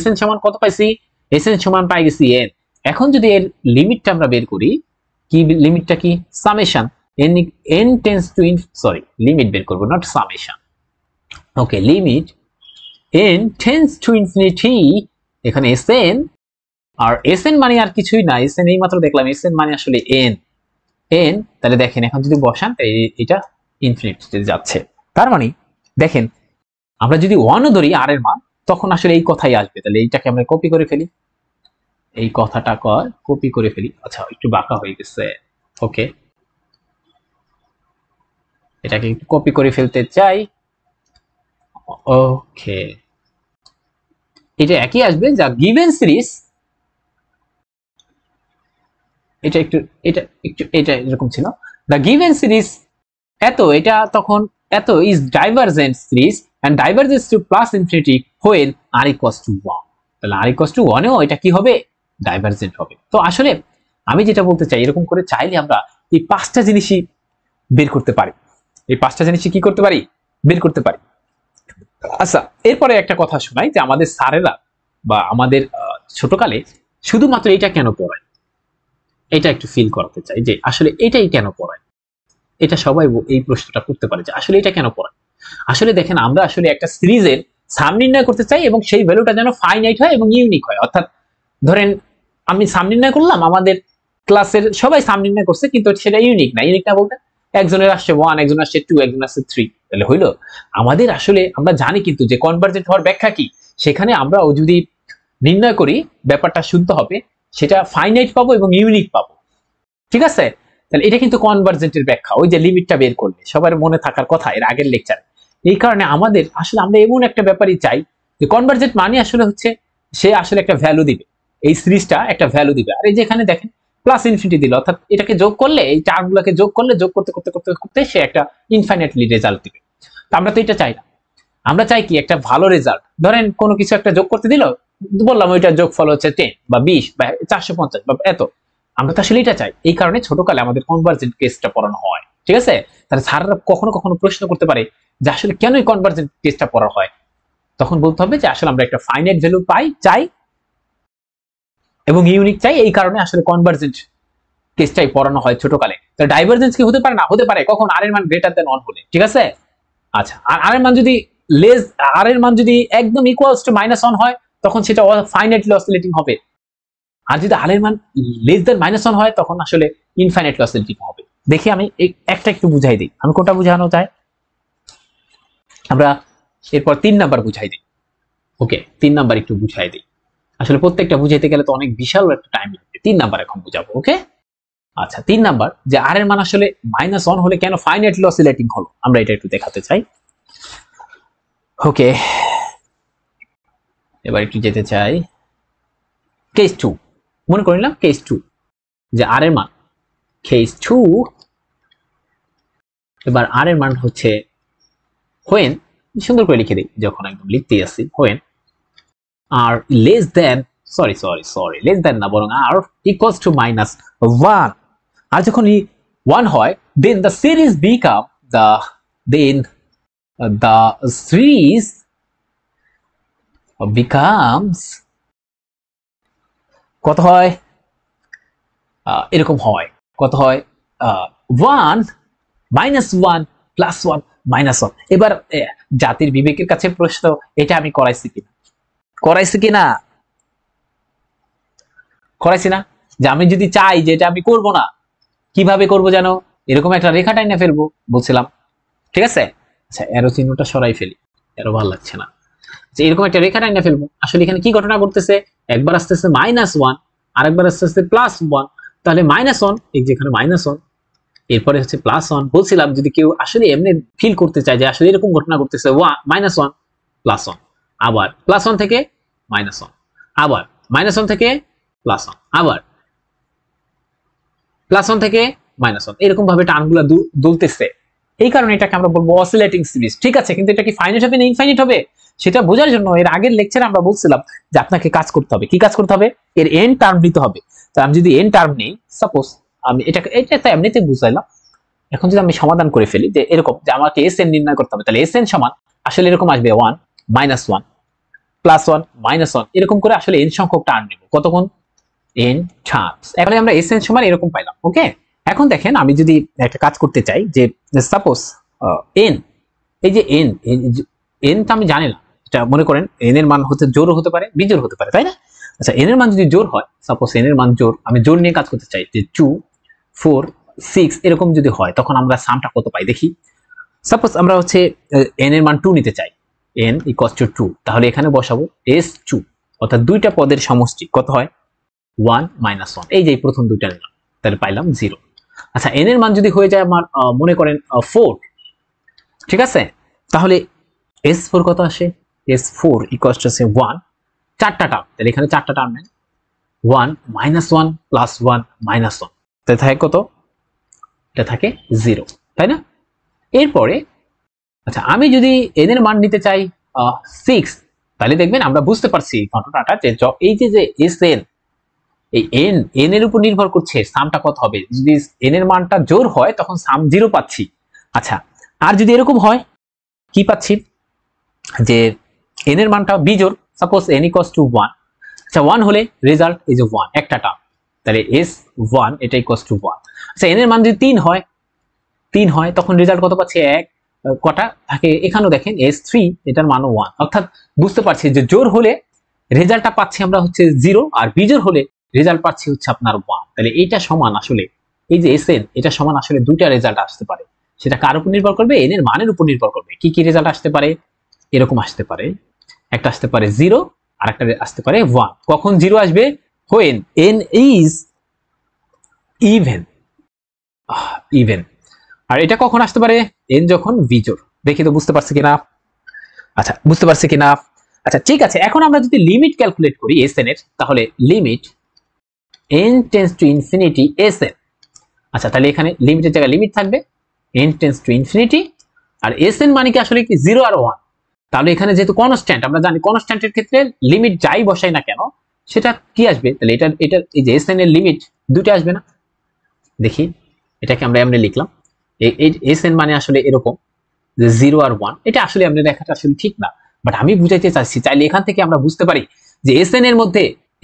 Sn সমান কত পাইছি, Sn সমান পাই গেছি n। এখন যদি এর লিমিটটা আমরা বের করি, কি লিমিটটা কি summation n n tends two sorry limit বের করব not summation okay limit n tends to infinity এখানে sn আর sn মানে আর কিছুই না sn এই মাত্র দেখলাম sn মানে আসলে n n তাহলে দেখেন এখন যদি বসান এটা ইনফিনিটিতে যাচ্ছে তার মানে দেখেন আমরা যদি 1 ও ধরি r এর মান তখন আসলে এই কথাই আসবে তাহলে এইটাকে আমরা কপি করে ফেলি এই কথাটা কপি করে ফেলি আচ্ছা একটু বাঁকা হয়ে গেছে ওকে এটাকে একটু কপি করে ফেলতে চাই ওকে এটা একই আসবে যা গিভেন সিরিজ এটা এরকম ছিল দ্য গিভেন সিরিজ এটা তখন is divergent series and divergence to plus infinity when r equals to 1 তাহলে r ইকুয়ালস টু 1 এও এটা কি হবে ডাইভারজেন্ট হবে তো আসলে আমি যেটা বলতে চাই এরকম করে চাইলে আমরা এই পাঁচটা জিনিসই বের করতে পারি এই পাঁচটা জিনিসই কি করতে পারি বের করতে পারি আচ্ছা এরপরে একটা কথা শোনাই যে আমাদের স্যারেরা বা আমাদের ছোটকালে শুধুমাত্র এটা কেন পড়ায় এটা একটু ফিল করতে চাই যে আসলে এটাই কেন পড়ায় এটা সবাই এই প্রশ্নটা করতে পারে যে আসলে এটা কেন পড়ায় আসলে দেখেন আমরা আসলে একটা সিরিজের সাম নির্ণয় করতে চাই এবং সেই ভ্যালুটা যেন ফাইনাইট হয় এবং ইউনিক হয় অর্থাৎ ধরেন আমি সাম নির্ণয় করলাম আমাদের ক্লাসের সবাই সাম নির্ণয় করছে কিন্তু সেটা ইউনিক না বলতে একজনের আসছে 1 একজনের আসছে 2 একজনের আসছে 3 তাহলে হইলো আমাদের আসলে আমরা জানি কিন্তু যে কনভার্জেন্ট হওয়ার ব্যাখ্যা কি সেখানে আমরা যদি নির্ণয় করি ব্যাপারটা শুদ্ধ হবে সেটা ফাইনাইট পাবো এবং ইউনিক পাবো ঠিক আছে তাহলে এটা কিন্তু কনভার্জেন্টের ব্যাখ্যা ওই যে লিমিটটা বের করলে সবার মনে থাকার কথা এর আগের লেকচারে এই কারণে আমাদের আসলে আমরা এমন একটা ব্যাপারই চাই যে কনভার্জেন্ট মানে আসলে হচ্ছে সে আসলে একটা ভ্যালু দিবে এই সিরিজটা একটা ভ্যালু দিবে আর এই যে এখানে দেখেন প্লাস ইনফিনিটি দিল অর্থাৎ এটাকে যোগ করলে এই টার্মগুলোকে যোগ করলে যোগ করতে করতে করতে করতে সে একটা ইনফাইনাইটলি রেজাল্ট দিবে তো আমরা তো এটা চাই না আমরা চাই কি একটা ভালো রেজাল্ট ধরেন কোনো কিছু একটা যোগ করতে দিল বললাম ওইটার যোগফল হচ্ছে 10 বা 20 বা 450 বা এত আমরা তো আসলে এটা চাই এই কারণে ছোটকালে আমাদের কনভার্জেন্ট কেসটা পড়ানো হয় ঠিক আছে তাহলে স্যাররা কখনো কখনো প্রশ্ন করতে পারে যে আসলে কেন এই কনভার্জেন্ট কেসটা পড়া হয় তখন বলতে হবে যে আসলে আমরা একটা ফাইনাইট ভ্যালু চাই এবং ইউনিক চাই এই কারণে আসলে কনভার্জেন্ট কেসটাই পড়ানো হয় ছোটকালে তো ডাইভারজেন্স কি হতে পারে না হতে পারে কখন r এর মান গ্রেটার দ্যান 1 হলে ঠিক আছে আচ্ছা আর r এর মান যদি r এর মান যদি একদম ইকুয়ালস টু -1 হয় তখন সেটা ফাইনাইটলি অসিলেটিং হবে আর যদি r এর মান লেস দ্যান -1 হয় তখন আসলে ইনফাইনাইটলি অসিলেটিং হবে দেখি আমি একটা একটু বুঝাই দিই আমি কোনটা বুঝানো চাই আমরা এরপর 3 নাম্বার বুঝাই দিই ওকে 3 নাম্বার একটু বুঝাই দিই আসলে প্রত্যেকটা বুঝাইতে গেলে তো অনেক বিশাল একটা টাইম লাগবে 3 নাম্বার এখন বুঝাবো ওকে আচ্ছা 3 নাম্বার যে r এর মান আসলে -1 হলে কেন ফাইনাইটলি অসিলেটিং হলো আমরা এটা একটু দেখাতে চাই ওকে এবার একটু যেতে চাই কেস 2 মনে করিলাম কেস 2 যে r এর মান কেস 2 এবার r এর মান হচ্ছে when সুন্দর করে লিখে দিই যখন একদম লিখতেই আসি when r less than sorry less than না বরং r equals to -1 আর যখন 1 হয় then the series become the series becomes কত হয় এরকম হয় কত হয় 1 -1 +1 -1 এবার জাতির বিবেকের কাছে প্রশ্ন এটা আমি করাইছি কিনা যে আমি যদি চাই যে এটা আমি করব না কিভাবে করব জানো এরকম একটা রেখা টাইনা ফেলবো বলছিলাম ঠিক আছে আচ্ছা এরো চিহ্নটা সরাই ফেলি এরো ভালো লাগছে না যে এরকম একটা রেখা টাইনা ফেলবো আসলে এখানে কি ঘটনা ঘটতেছে একবার আসতেছে -1 আর একবার আসতেছে +1 তাহলে -1 এই যেখানে -1 এরপরে হচ্ছে +1 বলছিলাম যদি কেউ আসলে এমনি ফিল করতে চায় যে আসলে এরকম ঘটনা ঘটতেছে -1 +1 আবার +1 থেকে -1 আবার -1 থেকে +1 আবার +1 থেকে -1 এরকম ভাবে টার্মগুলো দুলতেছে এই কারণে এটাকে আমরা বলবো অসিলেটিং সিরিজ ঠিক আছে কিন্তু এটা কি ফাইনাইট হবে না ইনফাইনাইট হবে সেটা বোঝার জন্য এর আগের লেকচারে আমরা বলছিলাম যে আপনাকে কাজ করতে হবে কি কাজ করতে হবে এর এন টার্ম নিতে হবে তো আমি যদি এন টার্ম নেই সাপোজ আমি এটা এমনিতে বুঝাইলাম এখন যদি আমি সমাধান করে ফেলি যে এরকম যে আমাকে এসএন নির্ণয় করতে হবে তাহলে এসএন সমান আসলে এরকম আসবে 1 -1 +1 -1 এরকম করে আসলে এন সংখ্যক টার্ম নেব কতক্ষণ n টার্মস। এখন আমরা sn সমান এরকম পাইলাম। ওকে, এখন দেখেন আমি যদি একটা কাজ করতে চাই যে সাপোজ n, এই যে n, n টা আমি জানি না, এটা মনে করেন n এর মান হতে জোড় হতে পারে বিজোড় হতে পারে, তাই না? আচ্ছা, n এর মান যদি জোড় হয়, সাপোজ n এর মান জোড়, আমি জোড় নিয়ে কাজ করতে চাই যে 2 4 6 এরকম যদি হয়, তখন আমরা সামটা কত পাই দেখি। সাপোজ আমরা হচ্ছে n এর মান 2 নিতে চাই, n ইকুয়ালস টু 2, তাহলে এখানে বসাবো s2, অর্থাৎ দুইটা পদের সমষ্টি কত হয় 1 - 1, এই যে প্রথম দুইটা নিলাম, তাহলে পাইলাম 0। আচ্ছা, n এর মান যদি হয়ে যায় আমার মনে করেন 4, ঠিক আছে, তাহলে s4 কত আসে, s4 ইকুয়ালস টু 1, চারটা টার্ম, তাহলে এখানে চারটা টার্ম নেন, 1 - 1 প্লাস 1 মাইনাস 1, তাহলে থাকে কত, এটা থাকে 0, তাই না? এরপরে আচ্ছা, আমি যদি n এর মান নিতে চাই 6, তাহলে দেখবেন আমরা বুঝতে পারছি ঘটনাটা যে এই যে sn, এই n এর উপর নির্ভর করছে সামটা কত হবে। যদি n এর মানটা জোড় হয় তখন সাম 0 পাচ্ছি। আচ্ছা, আর যদি এরকম হয় কি পাচ্ছি যে n এর মানটা বিজোড়, সাপোজ n ইকুয়ালস টু 1, আচ্ছা 1 হলে রেজাল্ট এই যে 1 একটা টার্ম, তাহলে s1 এটা ইকুয়ালস টু 1। আচ্ছা, n এর মান যদি 3 হয় তখন রেজাল্ট কত পাচ্ছি 1, কটা থাকে এখানেও দেখেন s3 এটার মানও 1, অর্থাৎ বুঝতে পারছি যে জোড় হলে রেজাল্টটা পাচ্ছি আমরা হচ্ছে 0, আর বিজোড় হলে রেজাল্ট পাচ্ছি হচ্ছে আপনার 1। তাহলে এইটা সমান আসলে এই যে sn, এটা সমান আসলে দুইটা রেজাল্ট আসতে পারে। সেটা কার উপর নির্ভর করবে, n এর মানের উপর নির্ভর করবে। কি কি রেজাল্ট আসতে পারে, এরকম আসতে পারে, একটা আসতে পারে 0, আর একটা আসতে পারে 1। কখন 0 আসবে, when n is even, even. আর এটা কখন আসতে পারে, n যখন বিজোড়। দেখি তো বুঝতে পারছি কিনা, আচ্ছা বুঝতে পারছি কিনা। আচ্ছা ঠিক আছে, এখন আমরা যদি লিমিট ক্যালকুলেট করি sn এর, তাহলে limit n tends to infinity sn। আচ্ছা, তাহলে এখানে লিমিটের জায়গায় লিমিট থাকবে, n টেন্ডস টু ইনফিনিটি, আর sn মানে কি আসলে কি 0 আর 1। তাহলে এখানে যেহেতু কনস্ট্যান্ট, আমরা জানি কনস্ট্যান্টের ক্ষেত্রে লিমিট যাই বসাই না কেন সেটা কি আসবে, তাহলে এটা এই যে sn এর লিমিট দুটো আসবে না। দেখি, এটাকে আমরা এমনি লিখলাম, এই sn মানে আসলে এরকম যে 0 আর 1, এটা আসলে আমরা দেখাটা আসলে ঠিক না, বাট আমি বুঝাইতে চাচ্ছি, চাইলে এখান থেকে আমরা বুঝতে পারি যে sn এর মধ্যে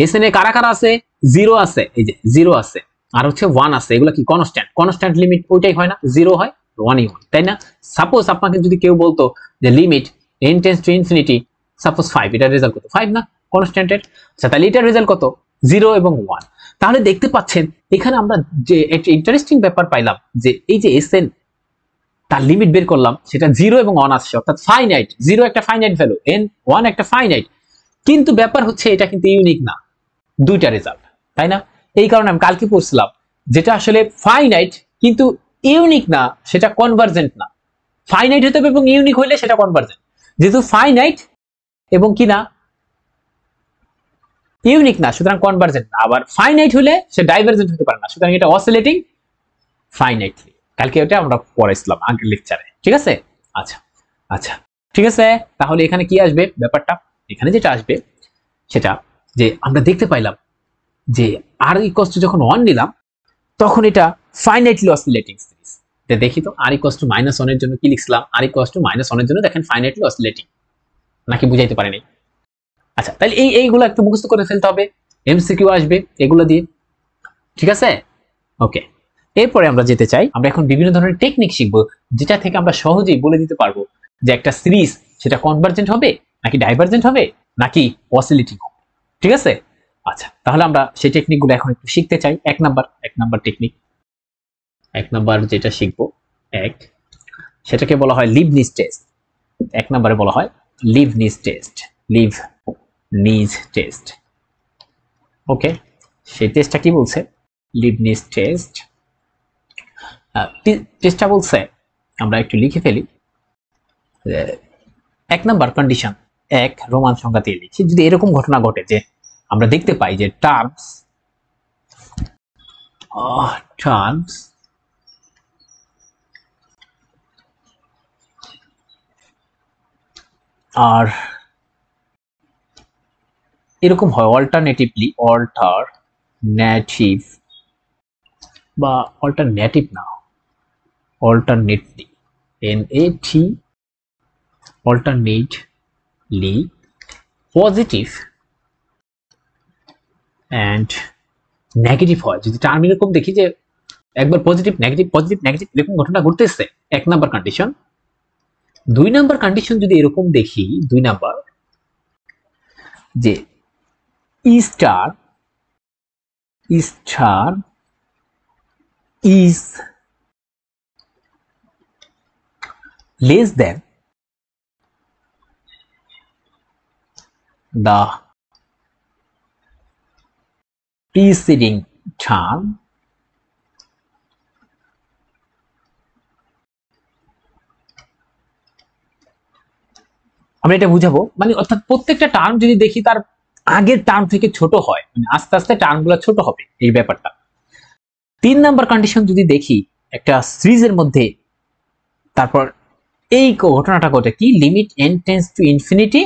sn এ কারা কারা আছে, 0 আছে, এই যে 0 আছে, আর হচ্ছে 1 আছে, এগুলো কি কনস্ট্যান্ট, কনস্ট্যান্ট লিমিট ওইটাই হয় না, 0 হয় 1ই হয়, তাই না? সাপোজ আপনাকে যদি কেউ বলতো যে limit n tends to infinity suppose 5, এটার রেজাল্ট কত, 5 না কনস্ট্যান্টের। আচ্ছা, তাহলে এটার রেজাল্ট কত, 0 এবং 1। তাহলে দেখতে পাচ্ছেন এখানে আমরা যে একটা ইন্টারেস্টিং ব্যাপার পাইলাম, যে এই যে sn তার লিমিট বের করলাম, সেটা 0 এবং 1 আসছে, অর্থাৎ ফাইনাইট। 0 একটা ফাইনাইট ভ্যালু, n 1 একটা ফাইনাইট, কিন্তু ব্যাপার হচ্ছে এটা কিন্তু ইউনিক না, দুইটা রেজাল্ট, তাই না? এই কারণে আমি কালকে পড়ছিলাম যেটা আসলে ফাইনাইট কিন্তু ইউনিক না, সেটা কনভার্জেন্ট না। ফাইনাইট হতে হবে এবং ইউনিক হইলে সেটা কনভার্জেন্ট, যেহেতু ফাইনাইট এবং কি না ইউনিক না, সুতরাং কনভার্জেন্ট না। আবার ফাইনাইট হলে সে ডাইভারজেন্ট হতে পারে না, সুতরাং এটা অসিলেটিং ফাইনাইটলি। কালকে ওটা আমরা পড়াইছিলাম আগের লেকচারে, ঠিক আছে? আচ্ছা আচ্ছা ঠিক আছে, তাহলে এখানে কি আসবে ব্যাপারটা, এখানে যেটা আসবে সেটা যে আমরা দেখতে পাইলাম যে আর ইকুয়ালস টু যখন 1 নিলাম তখন এটা ফাইনাইটলি অসিলেটিং সিরিজ। দেখি তো আর ইকুয়ালস টু -1 এর জন্য কি লিখছিলাম, আর ইকুয়ালস টু -1 এর জন্য দেখেন ফাইনাইটলি অসিলেটিং, নাকি বুঝাইতে পারিনি? আচ্ছা, তাহলে এইগুলো একটু মুখস্থ করে ফেলতে হবে, এমসিকিউ আসবে এগুলো দিয়ে, ঠিক আছে? ওকে, এরপরে আমরা যেতে চাই, আমরা এখন বিভিন্ন ধরনের টেকনিক শিখবো যেটা থেকে আমরা সহজেই বলে দিতে পারবো যে একটা সিরিজ সেটা কনভার্জেন্ট হবে নাকি ডাইভারজেন্ট হবে নাকি অসিলেটিং হবে, ঠিক আছে? আচ্ছা, তাহলে আমরা সেই টেকনিকগুলো এখন একটু শিখতে চাই। এক নাম্বার টেকনিক, এক নাম্বার যেটা শিখবো সেটাকে বলা হয় লিবনিজ টেস্ট। এক নম্বরে বলা হয় লিবনিজ টেস্ট। ওকে, সেই টেস্টটা কি বলছে, লিবনিজ টেস্টটা বলছে, আমরা একটু লিখে ফেলি। এক নাম্বার কন্ডিশন, এক রোমান সংখ্যা দিয়ে লিখছি, যদি এরকম ঘটনা ঘটে যে আমরা দেখতে পাই যে টার্মস আর এরকম হয় অল্টারনেটিভ বা অল্টারনেটলি পজিটিভ and নেগেটিভ হয়, যদি টার্ম এরকম দেখি যে একবার পজিটিভ নেগেটিভ এরকম ঘটনা ঘটতেছে, 1 নাম্বার কন্ডিশন। 2 নাম্বার কন্ডিশন যদি এরকম দেখি, 2 নাম্বার যে ই star is less than the preceding term আমরা এটা বুঝাবো, মানে অর্থাৎ প্রত্যেকটা টার্ম যদি দেখি তার আগের টার্ম থেকে ছোট হয়, মানে আস্তে আস্তে টার্মগুলো ছোট হবে, এই ব্যাপারটা। 3 নাম্বার কন্ডিশন যদি দেখি একটা সিরিজের মধ্যে, তারপর এই ঘটনাটা ঘটে কি, limit n tends to infinity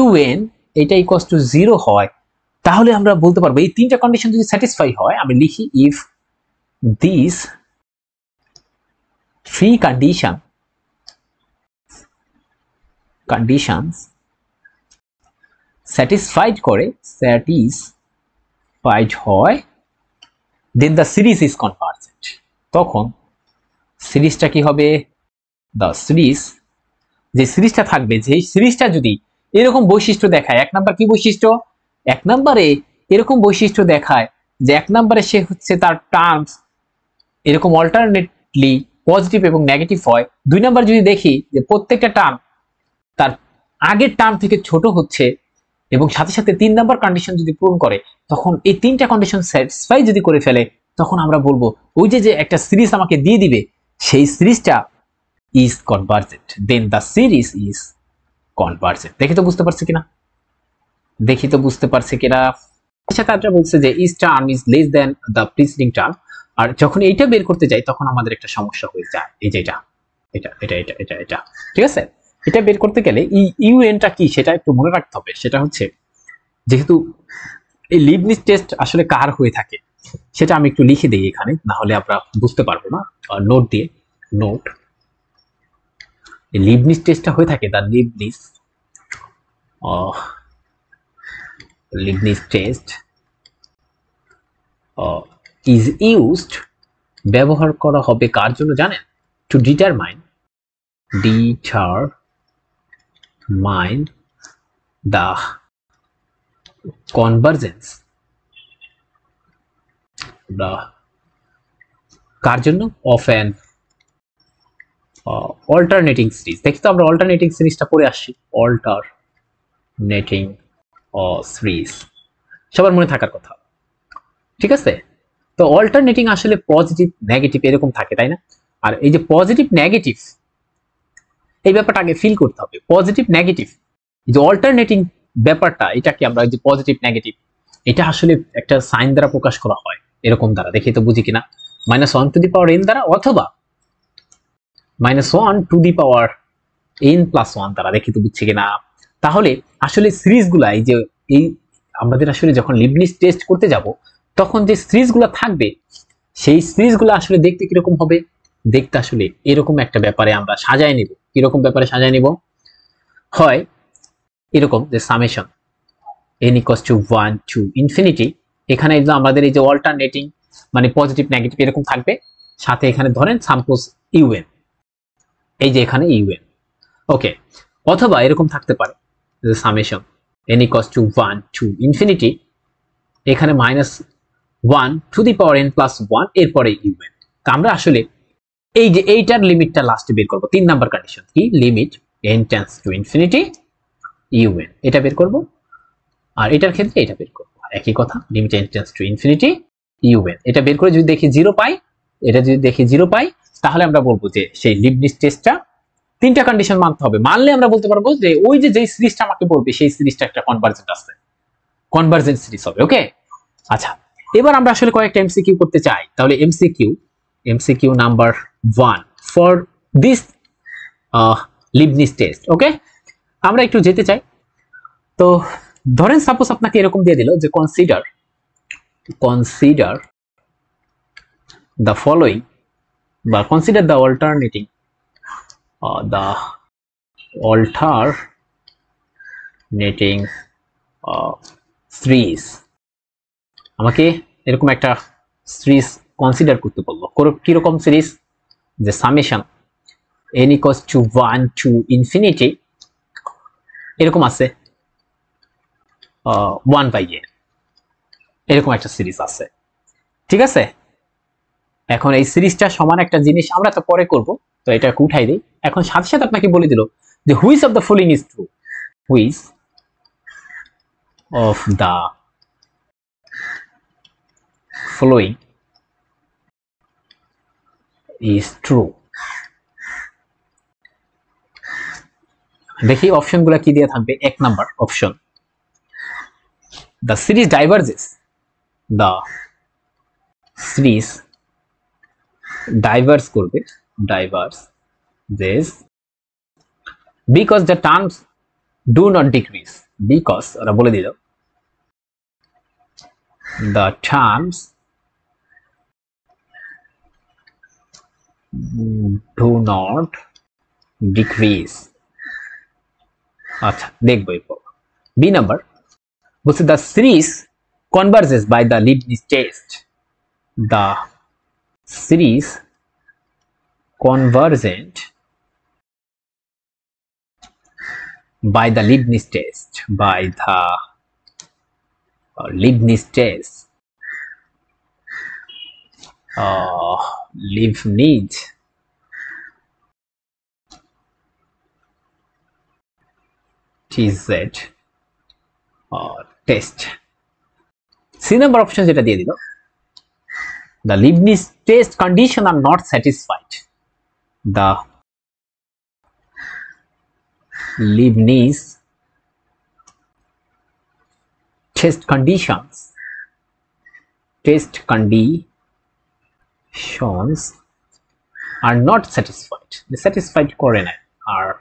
un এটা ইকুয়ালস টু 0 হয়, তাহলে আমরা বলতে পারবো এই তিনটা কন্ডিশন যদি স্যাটিসফাই হয়, আমি লিখি if this three conditions satisfied হয়, then the series is convergent। তখন সিরিজটা কি হবে, the series, যে সিরিজটা থাকবে, যে সিরিজটা যদি এরকম বৈশিষ্ট্য দেখায়, 1 নাম্বার কি বৈশিষ্ট্য, 1 নম্বরে এরকম বৈশিষ্ট্য দেখায় যে 1 নম্বরে সে হচ্ছে তার টার্মস এরকম অল্টারনেটলি পজিটিভ এবং নেগেটিভ হয়। 2 নাম্বার যদি দেখি যে প্রত্যেকটা টার্ম তার আগের টার্ম থেকে ছোট হচ্ছে, এবং সাথে সাথে 3 নাম্বার কন্ডিশন যদি পূরণ করে, তখন এই তিনটা কন্ডিশন স্যাটিসফাই যদি করে ফেলে, তখন আমরা বলবো ওই যে একটা সিরিজ আমাকে দিয়ে দিবে, সেই সিরিজটা is convergent, then the series is convergent. দেখি তো বুঝতে পারছে কিনা। সাথে আমরা বলছে যে is term is less than the preceding term, আর যখন এইটা বের করতে যাই তখন আমাদের একটা সমস্যা হয়ে যায়, এই যে এটা ঠিক আছে। এটা বের করতে গেলে ইউএনটা কি সেটা একটু মনে রাখতে হবে। সেটা হচ্ছে, যেহেতু এই লিবনিজ টেস্ট আসলে কার হয়ে থাকে সেটা আমি একটু লিখে দিই এখানে, না হলে আমরা বুঝতে পারবো না। নোট এই লিবনিজ টেস্টটা হয়ে থাকে the Leibniz test is used, ব্যবহার করা হবে কার জন্য জানেন, টু ডিটারমাইন the convergence, কার জন্য, of an alternating series। দেখি তো আমরা অল্টারনেটিং সিরিজটা পড়ে আসছি, অল্টারনেটিং সিরিজ সবার মনে থাকার কথা, ঠিক আছে। তো অল্টারনেটিং আসলে পজিটিভ নেগেটিভ এরকম থাকে, তাই না? আর এই যে পজিটিভ নেগেটিভ, এই ব্যাপারটা আগে ফিল করতে হবে। পজিটিভ নেগেটিভ, যে অল্টারনেটিং ব্যাপারটা, এটাকে আমরা যে পজিটিভ নেগেটিভ, এটা আসলে একটা সাইন দ্বারা প্রকাশ করা হয়, এরকম দ্বারা, দেখি তো বুঝি কিনা, -1 টু দি পাওয়ার n দ্বারা, অথবা -1 two the power n plus 1 দ্বারা, দেখি তো বুঝছি কিনা। তাহলে আসলে সিরিজগুলা, এই যে এই আমাদের আসলে যখন লিবনিজ টেস্ট করতে যাব, তখন যে সিরিজগুলো থাকবে, সেই সিরিজগুলো আসলে দেখতে কিরকম হবে, দেখতে আসলে এরকম একটা ব্যাপারে আমরা সাজায় নিব। কিরকম ব্যাপারে সাজায় নিব, হয় এরকম যে summation n equals to 1 to infinity, এখানে আমাদের এই যে অল্টারনেটিং মানে পজিটিভ নেগেটিভ এরকম থাকবে, সাথে এখানে ধরেন সাপোজ ইউএন, এই যে এখানে ইউএন, ওকে। অথবা এরকম থাকতে পারে যে summation n equals to 1 to infinity, এখানে -1 two the power n plus 1, এরপরে ইউএন। তো আমরা আসলে এই যে এইটার লিমিটটা লাস্টে বের করব, 3 নাম্বার কন্ডিশন কি, limit n tends to infinity UN, এটা বের করব। আর এটার ক্ষেত্রে এটা বের করব, একই কথা, limit n tends to infinity UN. এটা বের করে যদি দেখি 0 পাই, এটা যদি দেখি 0 পাই, তাহলে আমরা বলবো যে সেই লিবনিজ টেস্টটা 3টা কন্ডিশন মানতে হবে। মানলে আমরা বলতে পারবো যে ওই যে যেই সিরিজটা আমাকে বলবে সেই সিরিজটা একটা কনভার্জেন্ট আছে, কনভার্জেন্ট সিরিজ হবে, ওকে। আচ্ছা, এবার আমরা আসলে কয়েকটা এমসিকিউ করতে চাই। তাহলে MCQ number 1 for this Leibniz test, okay. আমরা একটু যেতে চাই। তো ধরেন সাপোজ আপনাকে এরকম দিয়ে দিল যে কনসিডার the following, বা consider the alternating series আমাকে এরকম একটা সিরিজ কনসিডার করতে বললো। কিরকম সিরিজ? যে summation n equals to 1 to infinity এরকম আছে 1/n, এরকম একটা সিরিজ আছে। ঠিক আছে, এখন এই সিরিজটা সমান একটা জিনিস আমরা তো পরে করব, তো এটাকে উঠাই দিই। এখন সাথে সাথে আপনাকে বলে দিল যে which of the following is true, which of the following is true. দেখি অপশনগুলো কি দিয়ে থাকবে। 1 number option, the series diverges, the series diverge করবে, diverge this because the terms do not decrease, because ওরা বলে দিল the terms do not decrease। আচ্ছা দেখবো এরপর। বি নাম্বার বলছে the series converges by the Leibniz test, the series convergent by the Leibniz test, by the Leibniz test, Leibniz TZ test। C number option যেটা দিয়ে দিল the Leibniz test condition are not satisfied, the Leibniz test conditions are not satisfied, satisfied করে না, are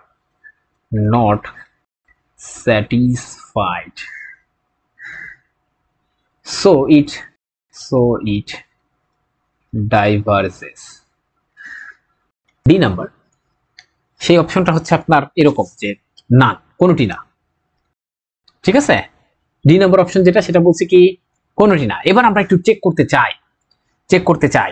not satisfied, so it diverges। D number সেই অপশনটা হচ্ছে আপনার এরকম যে না, কোনোটি না। ঠিক আছে, ডি নাম্বার অপশন যেটা সেটা বলছে কি কোনোটি না। এবার আমরা একটু চেক করতে চাই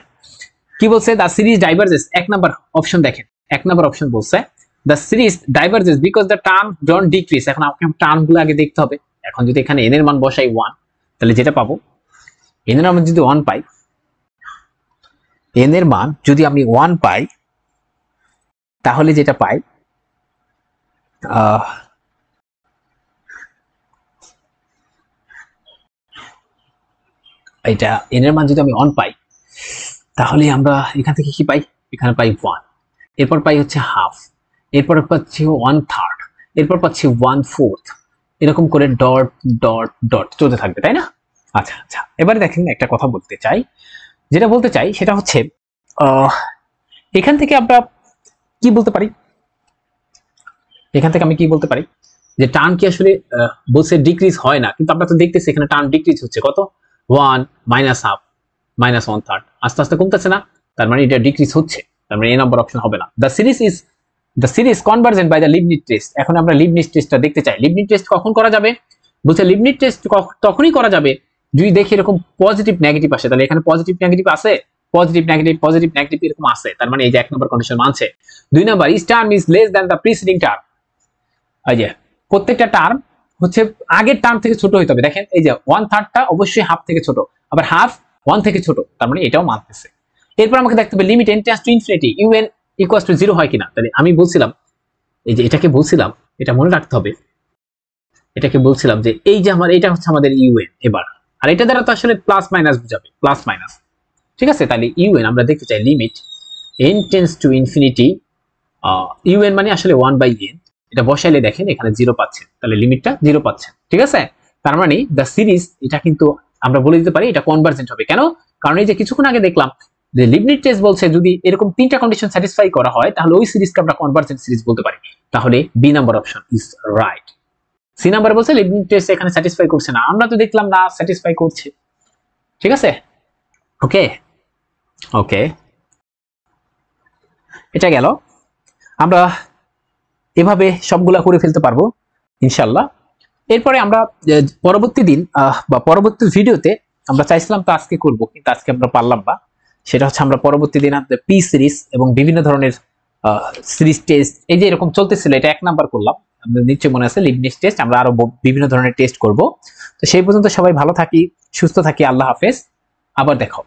কি বলছে। The series diverges, 1 number option দেখেন, 1 নাম্বার অপশন বলছে the series diverges because the term don't decrease. এখন আপনাকে টার্মগুলো আগে দেখতে হবে। এখন যদি এখানে n এর মান বসাই 1, তাহলে যেটা পাবো n এর মান যদি 1 পাই, n এর মান যদি আমি 1 পাই, তাহলে যেটা পাই এটা n এর মান যদি আমি 1 পাই, তাহলে আমরা এখান থেকে কি পাই, এখানে পাই 1, এরপর পাই হচ্ছে হাফ, এরপর পাচ্ছি 1/3, এরপর পাচ্ছি 1/4, এরকম করে ডট ডট ডট চলতে থাকবে, তাই না? আচ্ছা আচ্ছা, এবারে দেখেন একটা কথা বলতে চাই, যেটা বলতে চাই সেটা হচ্ছে এখান থেকে আমরা কি বলতে পারি, এখান থেকে আমি কি বলতে পারি যে টার্ম কি আসলে বলছে ডিক্রিজ হয় না, কিন্তু আমরা তো দেখতেছি এখানে টার্ম ডিক্রিজ হচ্ছে। কত? 1 মাইনাস হাফ মাইনাস 1/3, আস্তে আস্তে কমতেছে না, তার মানে এটা ডিক্রিজ হচ্ছে, তার মানে এ নাম্বার অপশন হবে না। The series convergent by the Leibniz test. এখন আমরা লিবনিজ টেস্টটা দেখতে চাই। লিবনিজ টেস্ট কখন করা যাবে? বলছে লিবনিজ টেস্ট তখনই করা যাবে যদি দেখি এরকম পজিটিভ নেগেটিভ আসে। তাহলে এখানে পজিটিভ নেগেটিভ আছে, পজিটিভ নেগেটিভ এরকম আছে, তার মানে এই যে 1 নম্বর কন্ডিশন মানছে। 2 number, each term is less than the preceding term. এই যে প্রত্যেকটা টার্ম হচ্ছে আগের টার্ম থেকে ছোট হইতে হবে। দেখেন এই যে 1/3টা অবশ্যই হাফ থেকে ছোট, আবার হাফ 1 থেকে ছোট, তার মানে এটাও মানতেছে। এরপর আমাকে দেখতে হবে limit n tends to infinity un equals to 0 হয় কিনা। তাহলে আমি বলছিলাম, এই যে এটাকে বলছিলাম, এটা মনে রাখতে হবে, এটাকে বলছিলাম যে এই যে আমার এটা হচ্ছে আমাদের un। এবার আর এটা দ্বারা তো আসলে প্লাস মাইনাস বুঝাবে, প্লাস মাইনাস। ঠিক আছে, তাহলে un আমরা দেখতে চাই limit n tends to infinity, un মানে আসলে 1/n, এটা বসাইলে দেখেন এখানে 0 পাচ্ছেন, তাহলে লিমিটটা 0 পাচ্ছেন। ঠিক আছে, তার মানে দ্য সিরিজ এটা কিন্তু আমরা বলে দিতে পারি এটা কনভার্জেন্ট হবে। কেন? কারণ এই যে কিছুক্ষণ আগে দেখলাম যে লিবনিজ টেস্ট বলছে যদি এরকম 3টা কন্ডিশন স্যাটিসফাই করা হয় তাহলে ওই সিরিজকে আমরা কনভার্জেন্ট সিরিজ বলতে পারি। তাহলে B number option is right. C number বলছে লিবনিজ টেস্ট এখানে স্যাটিসফাই করছে না, আমরা তো দেখলাম না স্যাটিসফাই করছে। ঠিক আছে, ওকে ওকে, এটা গেল। আমরা এভাবে সবগুলা করে ফেলতে পারবো ইনশাল্লাহ। এরপরে আমরা পরবর্তী দিন বা পরবর্তী ভিডিওতে আমরা চাইছিলাম তো আজকে করব, কিন্তু আজকে আমরা পারলাম না। সেটা হচ্ছে আমরা পরবর্তী দিন আমাদের পি সিরিজ এবং বিভিন্ন ধরনের সিরিজ টেস্ট, এই যে এরকম চলতেছিল, এটা 1 নাম্বার করলাম। আমাদের নিশ্চয় মনে আছে লিবনিজ টেস্ট, আমরা আরো বিভিন্ন ধরনের টেস্ট করব। তো সেই পর্যন্ত সবাই ভালো থাকি, সুস্থ থাকি, আল্লাহ হাফেজ, আবার দেখো।